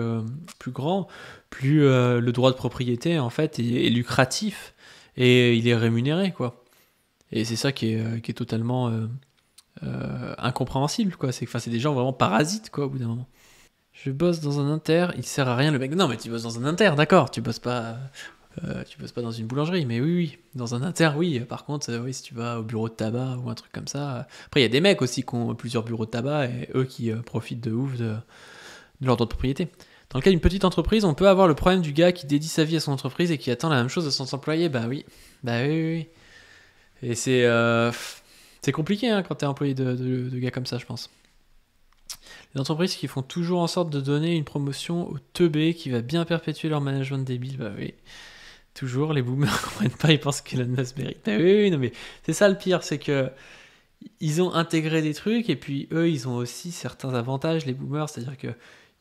S2: plus grands, plus le droit de propriété en fait est lucratif et il est rémunéré, quoi. Et c'est ça qui est totalement incompréhensible, quoi. C'est des gens vraiment parasites, quoi, au bout d'un moment. Je bosse dans un inter, il sert à rien le mec. Non mais tu bosses dans un inter, d'accord, tu bosses pas dans une boulangerie, mais oui, dans un inter, oui. Par contre, oui, si tu vas au bureau de tabac ou un truc comme ça. Après, il y a des mecs aussi qui ont plusieurs bureaux de tabac et eux qui profitent de ouf de leur droit de propriété. Dans le cas d'une petite entreprise, on peut avoir le problème du gars qui dédie sa vie à son entreprise et qui attend la même chose de son employé. Bah oui. Et c'est compliqué hein, quand t'es employé de gars comme ça, je pense. Des entreprises qui font toujours en sorte de donner une promotion au teubé qui va bien perpétuer leur management débile. Bah oui, toujours, les boomers ne comprennent pas, ils pensent qu'Elon Musk mérite. Ah oui, non mais c'est ça le pire, c'est que ils ont intégré des trucs et puis eux, ils ont aussi certains avantages, les boomers, c'est-à-dire que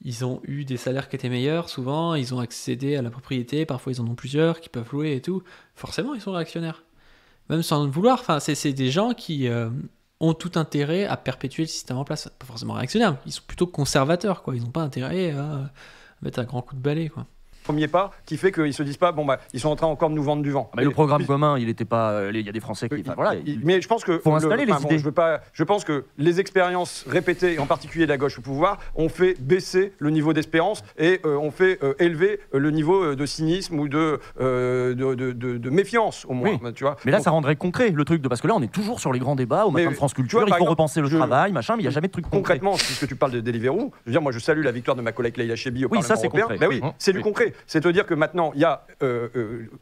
S2: ils ont eu des salaires qui étaient meilleurs, souvent, ils ont accédé à la propriété, parfois ils en ont plusieurs qui peuvent louer et tout. Forcément, ils sont réactionnaires. Même sans le vouloir, enfin, c'est des gens qui ont tout intérêt à perpétuer le système en place. Pas forcément réactionnaires, ils sont plutôt conservateurs, quoi. Ils n'ont pas intérêt à mettre un grand coup de balai, quoi.
S3: Premier pas qui fait qu'ils se disent pas bon bah ils sont en train encore de nous vendre du vent.
S6: Mais le programme commun, il était pas. Il y a des Français qui. Enfin, voilà,
S3: mais je pense que
S6: faut installer les idées.
S3: Je pense que les expériences répétées, en particulier de la gauche au pouvoir, ont fait baisser le niveau d'espérance et ont fait élever le niveau de cynisme ou de méfiance au moins.
S6: Oui.
S3: Tu vois.
S6: Mais là, ça rendrait concret le truc parce que là, on est toujours sur les grands débats au matin de France Culture. Il faut repenser le travail, machin. Mais il y a jamais de truc concret.
S3: Concrètement, puisque tu parles de Deliveroo, je veux dire, moi, je salue la victoire de ma collègue Leïla Chebbi au Parlement européen.
S6: Concret.
S3: Ben oui, c'est du concret. C'est-à-dire que maintenant, il y a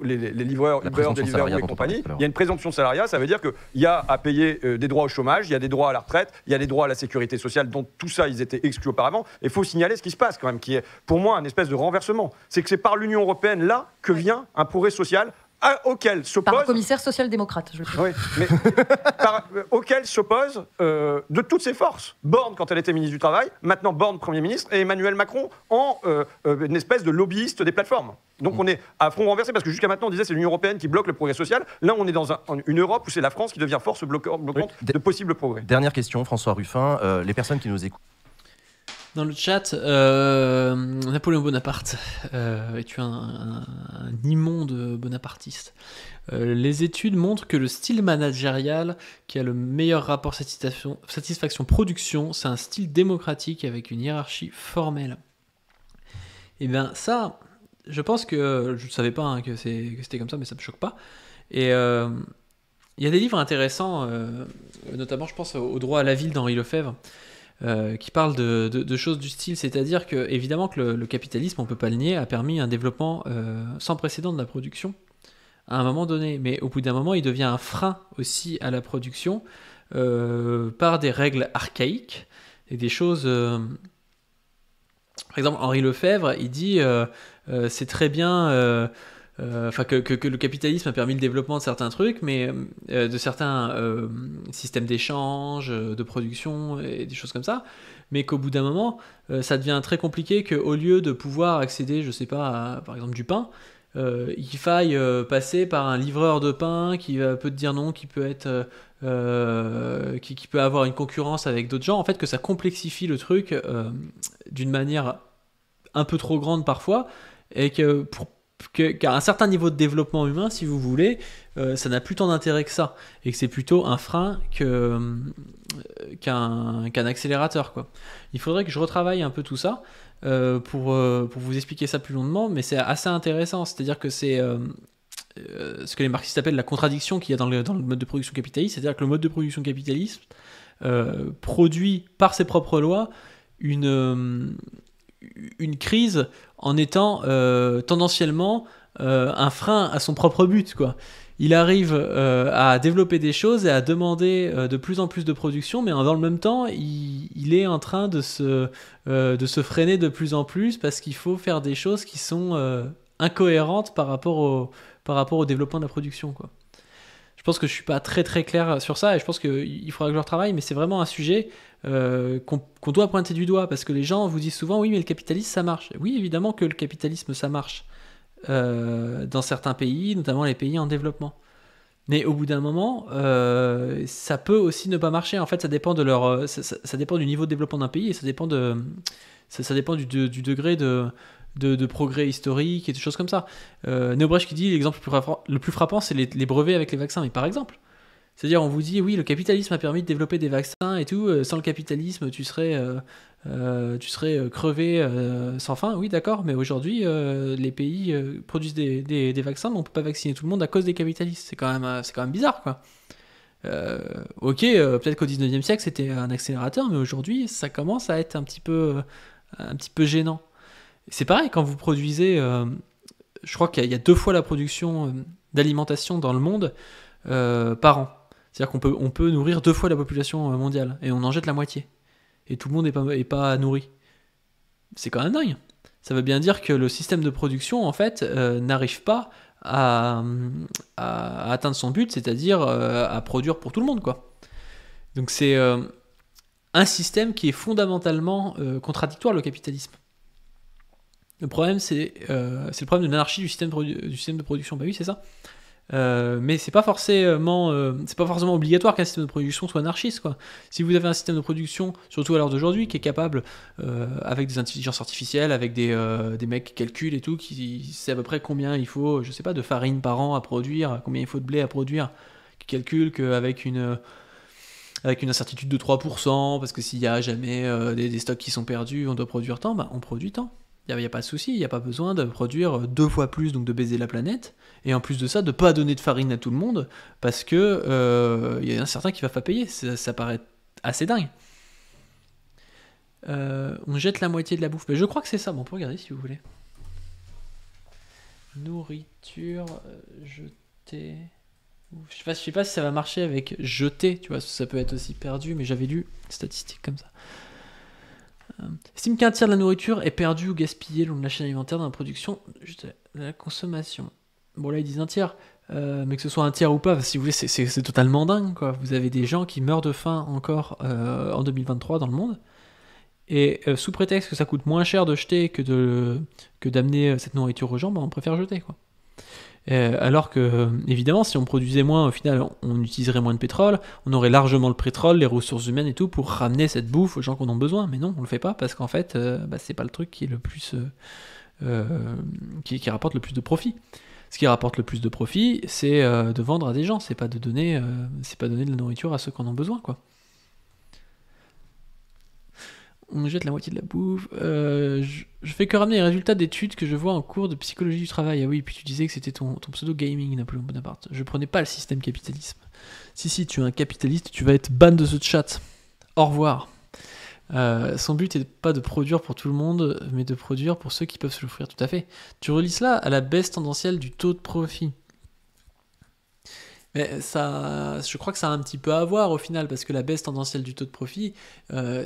S3: les livreurs, Uber, Deliveroo et compagnie, il y a une présomption de salariat, ça veut dire qu'il y a à payer des droits au chômage, il y a des droits à la retraite, il y a des droits à la sécurité sociale, dont tout ça, ils étaient exclus auparavant. Et il faut signaler ce qui se passe quand même, qui est pour moi un espèce de renversement. C'est que c'est par l'Union européenne, là, que vient un progrès social auquel s'oppose...
S4: Par un commissaire social-démocrate, je le dis.
S3: Oui, mais auquel s'oppose de toutes ses forces. Borne quand elle était ministre du Travail, maintenant Borne Premier ministre, et Emmanuel Macron en une espèce de lobbyiste des plateformes. Donc on est à front renversé, parce que jusqu'à maintenant on disait c'est l'Union européenne qui bloque le progrès social. Là on est dans une Europe où c'est la France qui devient force bloquante de possibles progrès.
S1: Dernière question, François Ruffin. Les personnes qui nous écoutent.
S2: Dans le chat, Napoléon Bonaparte est un immonde bonapartiste. Les études montrent que le style managérial qui a le meilleur rapport satisfaction-production, c'est un style démocratique avec une hiérarchie formelle. Et bien ça, je pense que je ne savais pas que c'était comme ça, mais ça ne me choque pas. Et il y a des livres intéressants, notamment je pense au droit à la ville d'Henri Lefebvre, qui parle de choses du style, c'est-à-dire que évidemment que le capitalisme, on peut pas le nier, a permis un développement sans précédent de la production à un moment donné, mais au bout d'un moment il devient un frein aussi à la production par des règles archaïques et des choses par exemple Henri Lefebvre il dit c'est très bien que le capitalisme a permis le développement de certains trucs, mais de certains systèmes d'échange, de production et des choses comme ça, mais qu'au bout d'un moment, ça devient très compliqué qu'au lieu de pouvoir accéder, je sais pas, à, par exemple du pain, il faille passer par un livreur de pain qui peut te dire non, qui peut être qui peut avoir une concurrence avec d'autres gens, en fait que ça complexifie le truc d'une manière un peu trop grande parfois, et que qu'à un certain niveau de développement humain, si vous voulez, ça n'a plus tant d'intérêt que ça, et que c'est plutôt un frein qu'un accélérateur, quoi. Il faudrait que je retravaille un peu tout ça pour vous expliquer ça plus longuement, mais c'est assez intéressant, c'est-à-dire que c'est ce que les marxistes appellent la contradiction qu'il y a dans le mode de production capitaliste, c'est-à-dire que le mode de production capitaliste produit par ses propres lois une crise en étant tendanciellement un frein à son propre but, quoi. Il arrive à développer des choses et à demander de plus en plus de production, mais dans le même temps, il est en train de se freiner de plus en plus parce qu'il faut faire des choses qui sont incohérentes par rapport au développement de la production, quoi. Je pense que je suis pas très très clair sur ça et je pense qu'il faudra que je le retravaille, mais c'est vraiment un sujet qu'on doit pointer du doigt, parce que les gens vous disent souvent oui mais le capitalisme ça marche. Oui évidemment que le capitalisme ça marche dans certains pays, notamment les pays en développement, mais au bout d'un moment ça peut aussi ne pas marcher. En fait ça dépend de ça dépend du niveau de développement d'un pays et ça dépend du degré de progrès historique et des choses comme ça. Néo Brecht qui dit l'exemple le plus frappant c'est les brevets avec les vaccins, mais par exemple, c'est-à-dire on vous dit oui le capitalisme a permis de développer des vaccins et tout, sans le capitalisme tu serais crevé sans fin. Oui d'accord, mais aujourd'hui les pays produisent des vaccins, mais on peut pas vacciner tout le monde à cause des capitalistes. C'est quand même bizarre, quoi. Ok, peut-être qu'au 19e siècle c'était un accélérateur, mais aujourd'hui ça commence à être un petit peu gênant. C'est pareil quand vous produisez, je crois qu'il y a 2 fois la production d'alimentation dans le monde par an. C'est-à-dire qu'on peut nourrir 2 fois la population mondiale et on en jette la moitié. et tout le monde est pas nourri. C'est quand même dingue. Ça veut bien dire que le système de production, en fait, n'arrive pas à atteindre son but, c'est-à-dire à produire pour tout le monde, quoi. Donc c'est un système qui est fondamentalement contradictoire, le capitalisme. Le problème, c'est le problème de l'anarchie du système de production. Bah oui, c'est ça. Mais c'est pas forcément obligatoire qu'un système de production soit anarchiste, quoi. Si vous avez un système de production, surtout à l'heure d'aujourd'hui, qui est capable, avec des intelligences artificielles, avec des mecs qui calculent et tout, qui sait à peu près combien il faut, je sais pas, de farine par an à produire, combien il faut de blé à produire, qui calcule qu'avec une incertitude de 3%, parce que s'il y a jamais des stocks qui sont perdus, on doit produire tant, bah on produit tant. Il n'y a pas de souci, il n'y a pas besoin de produire 2 fois plus, donc de baiser la planète, et en plus de ça, de ne pas donner de farine à tout le monde, parce que y a un certain qui ne va pas payer. Ça paraît assez dingue. On jette la moitié de la bouffe. Mais je crois que c'est ça, bon, on peut regarder si vous voulez. Nourriture, jetée... Je sais pas si ça va marcher avec jeter, tu vois, ça peut être aussi perdu, mais j'avais lu des statistiques comme ça. Estime qu'un tiers de la nourriture est perdue ou gaspillée le long de la chaîne alimentaire dans la production de la consommation. Bon là ils disent un tiers, mais que ce soit un tiers ou pas, si vous voulez, c'est totalement dingue, quoi. Vous avez des gens qui meurent de faim encore en 2023 dans le monde, et sous prétexte que ça coûte moins cher de jeter que d'amener cette nourriture aux gens, bah, on préfère jeter, quoi. Alors que, évidemment, si on produisait moins, au final, on utiliserait moins de pétrole, on aurait largement le pétrole, les ressources humaines et tout, pour ramener cette bouffe aux gens qui en ont besoin. Mais non, on le fait pas, parce qu'en fait, c'est pas le truc qui est le plus... qui rapporte le plus de profit. Ce qui rapporte le plus de profit, c'est de vendre à des gens, c'est pas donner de la nourriture à ceux qui en ont besoin, quoi. On jette la moitié de la bouffe. Je fais que ramener les résultats d'études que je vois en cours de psychologie du travail. Ah oui, puis tu disais que c'était ton pseudo gaming, Napoléon Bonaparte. Je prenais pas le système capitalisme. Si, tu es un capitaliste, tu vas être ban de ce chat. Au revoir. Son but est pas de produire pour tout le monde, mais de produire pour ceux qui peuvent se l'offrir. Tout à fait. Tu relis cela à la baisse tendancielle du taux de profit. Mais ça, je crois que ça a un petit peu à voir au final, parce que la baisse tendancielle du taux de profit,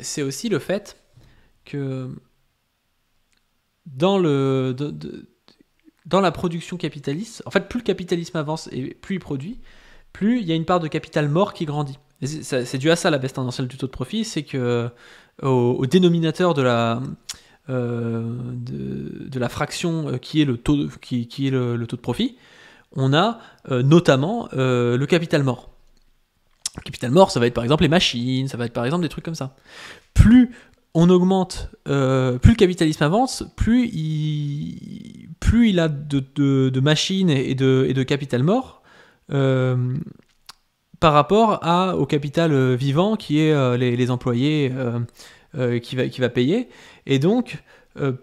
S2: c'est aussi le fait que dans la production capitaliste, en fait, plus le capitalisme avance et plus il produit, plus il y a une part de capital mort qui grandit. Et c'est dû à ça, la baisse tendancielle du taux de profit, c'est que au dénominateur de la fraction qui est le taux le taux de profit, on a notamment le capital mort. Le capital mort, ça va être par exemple les machines, ça va être par exemple des trucs comme ça. Plus on augmente, plus le capitalisme avance, plus il a de machines et de capital mort par rapport au capital vivant qui est les employés qui va payer. Et donc,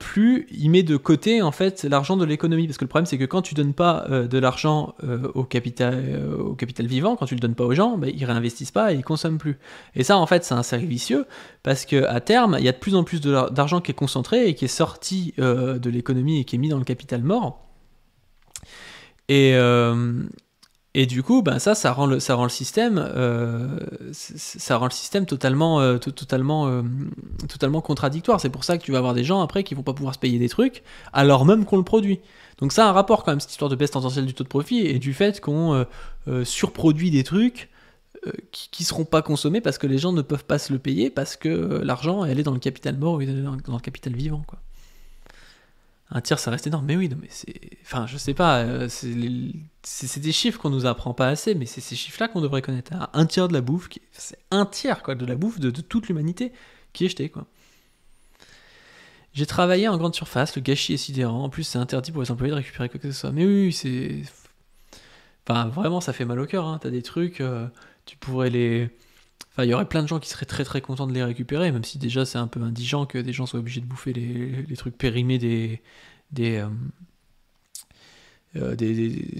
S2: plus il met de côté en fait l'argent de l'économie, parce que le problème c'est que quand tu donnes pas de l'argent au capital vivant, quand tu le donnes pas aux gens, bah, ils réinvestissent pas et ils consomment plus. Et ça en fait c'est un cercle vicieux, parce que à terme il y a de plus en plus d'argent qui est concentré et qui est sorti de l'économie et qui est mis dans le capital mort. Et du coup, ben ça rend le système totalement contradictoire. C'est pour ça que tu vas avoir des gens après qui vont pas pouvoir se payer des trucs, alors même qu'on le produit. Donc ça a un rapport quand même, cette histoire de baisse tendancielle du taux de profit et du fait qu'on surproduit des trucs qui seront pas consommés parce que les gens ne peuvent pas se le payer, parce que l'argent elle est dans le capital mort ou dans le capital vivant, quoi. Un tiers, ça reste énorme. Mais oui, non, mais c'est... Enfin, je sais pas, c'est des chiffres qu'on nous apprend pas assez, mais c'est ces chiffres-là qu'on devrait connaître. Un tiers de la bouffe, c'est un tiers quoi, de la bouffe de toute l'humanité qui est jetée, quoi. J'ai travaillé en grande surface, le gâchis est sidérant. En plus, c'est interdit pour les employés de récupérer quoi que ce soit. Mais oui, c'est... Enfin, vraiment, ça fait mal au cœur, hein. T'as des trucs, tu pourrais les... Enfin, il y aurait plein de gens qui seraient très très contents de les récupérer, même si déjà c'est un peu indigent que des gens soient obligés de bouffer les trucs périmés des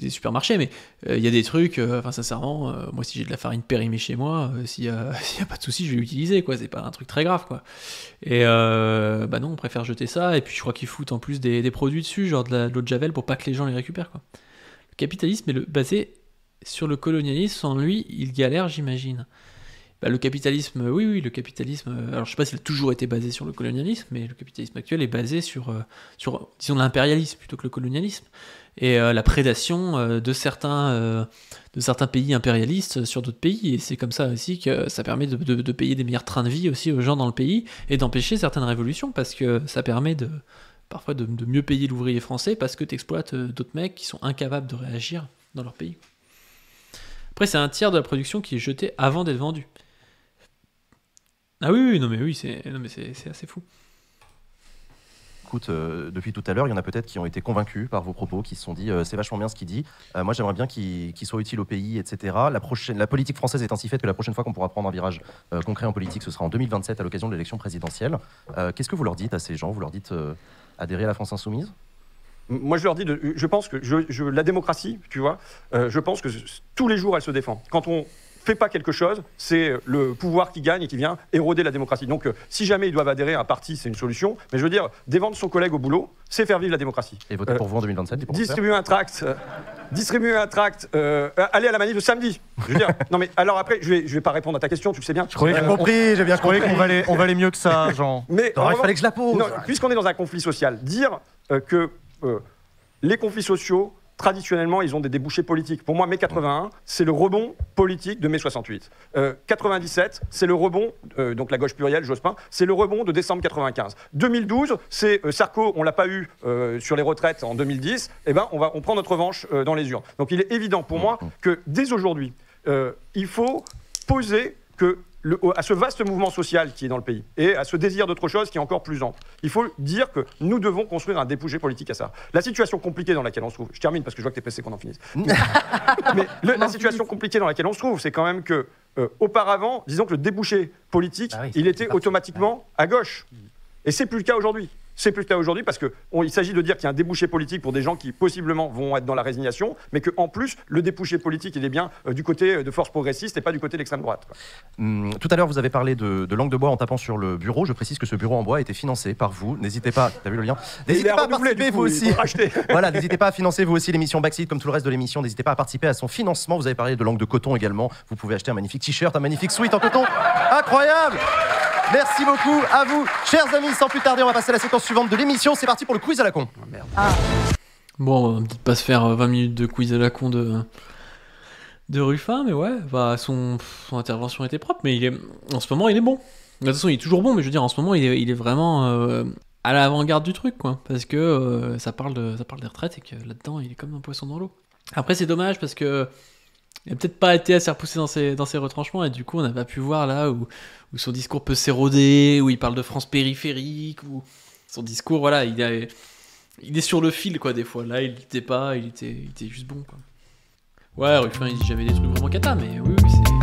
S2: supermarchés, mais il y a des trucs, enfin sincèrement, moi si j'ai de la farine périmée chez moi, s'il y a pas de souci, je vais l'utiliser, quoi. C'est pas un truc très grave, quoi. Et bah non, on préfère jeter ça, et puis je crois qu'ils foutent en plus des produits dessus, genre de l'eau de javel pour pas que les gens les récupèrent, quoi. Le capitalisme est basé sur le colonialisme, sans lui, il galère, j'imagine. le capitalisme, oui, le capitalisme. Alors je sais pas s'il a toujours été basé sur le colonialisme, mais le capitalisme actuel est basé sur disons l'impérialisme plutôt que le colonialisme et la prédation de certains pays impérialistes sur d'autres pays. Et c'est comme ça aussi que ça permet de payer des meilleurs trains de vie aussi aux gens dans le pays et d'empêcher certaines révolutions parce que ça permet parfois de mieux payer l'ouvrier français parce que tu exploites d'autres mecs qui sont incapables de réagir dans leur pays. Après, c'est un tiers de la production qui est jeté avant d'être vendu. Ah oui, c'est assez fou.
S1: Écoute, depuis tout à l'heure, il y en a peut-être qui ont été convaincus par vos propos, qui se sont dit c'est vachement bien ce qu'il dit. Moi, j'aimerais bien qu'il soit utile au pays, etc. La politique française est ainsi faite que la prochaine fois qu'on pourra prendre un virage concret en politique, ce sera en 2027 à l'occasion de l'élection présidentielle. Qu'est-ce que vous leur dites à ces gens? Vous leur dites adhérer à la France insoumise?
S3: Moi, je leur dis, je pense que la démocratie, tu vois, je pense que tous les jours, elle se défend. Quand on fait pas quelque chose, c'est le pouvoir qui gagne et qui vient éroder la démocratie. Donc, si jamais ils doivent adhérer à un parti, c'est une solution. Mais je veux dire, défendre son collègue au boulot, c'est faire vivre la démocratie.
S1: Et voter pour vous en 2027,
S3: distribuer un tract, aller à la manif le samedi. Je veux dire, non mais alors après, je vais pas répondre à ta question, tu le sais bien.
S6: J'ai bien compris qu'on va aller mieux que ça, Jean.
S3: Mais
S1: il fallait que je la pose.
S3: Non, puisqu'on est dans un conflit social, dire que les conflits sociaux, traditionnellement, ils ont des débouchés politiques. Pour moi, mai 81, c'est le rebond politique de mai 68. 97, c'est le rebond, donc la gauche plurielle, Jospin, c'est le rebond de décembre 95. 2012, c'est Sarko, on l'a pas eu sur les retraites en 2010, eh ben, on prend notre revanche dans les urnes. Donc il est évident pour moi que dès aujourd'hui, il faut poser que à ce vaste mouvement social qui est dans le pays et à ce désir d'autre chose qui est encore plus ample. Il faut dire que nous devons construire un débouché politique à ça. La situation compliquée dans laquelle on se trouve, je termine parce que je vois que tu es pressé qu'on en finisse. Mais la situation compliquée dans laquelle on se trouve, c'est quand même que auparavant, disons que le débouché politique, il était automatiquement à gauche. Et c'est plus le cas aujourd'hui. C'est plus le cas aujourd'hui parce qu'il s'agit de dire qu'il y a un débouché politique pour des gens qui possiblement vont être dans la résignation, mais qu'en plus, le débouché politique, il est bien du côté de forces progressistes et pas du côté de l'extrême droite.
S1: Tout à l'heure, vous avez parlé de langue de bois en tapant sur le bureau. Je précise que ce bureau en bois a été financé par vous. N'hésitez pas, t'as vu le lien? N'hésitez pas à participer vous aussi. Voilà, n'hésitez pas à financer vous aussi l'émission Backseat comme tout le reste de l'émission. N'hésitez pas à participer à son financement. Vous avez parlé de langue de coton également. Vous pouvez acheter un magnifique t-shirt, un magnifique sweat en coton. Incroyable! Merci beaucoup à vous, chers amis. Sans plus tarder, on va passer à la séquence suivante de l'émission. C'est parti pour le quiz à la con.
S2: Oh, merde. Bon, on va peut-être pas se faire 20 minutes de quiz à la con de Ruffin, mais ouais, bah, son intervention était propre, mais en ce moment, il est bon. De toute façon, il est toujours bon, mais je veux dire, en ce moment, il est vraiment à l'avant-garde du truc, quoi. Parce que ça parle des retraites et que là-dedans, il est comme un poisson dans l'eau. Après, c'est dommage parce que il n'a peut-être pas été assez repoussé dans ses retranchements et du coup on n'a pas pu voir là où son discours peut s'éroder, où il parle de France périphérique, où son discours, voilà, il est sur le fil quoi des fois. Là il l'était pas, il était juste bon quoi. Ouais, Ruffin il dit jamais des trucs vraiment cata, mais oui c'est...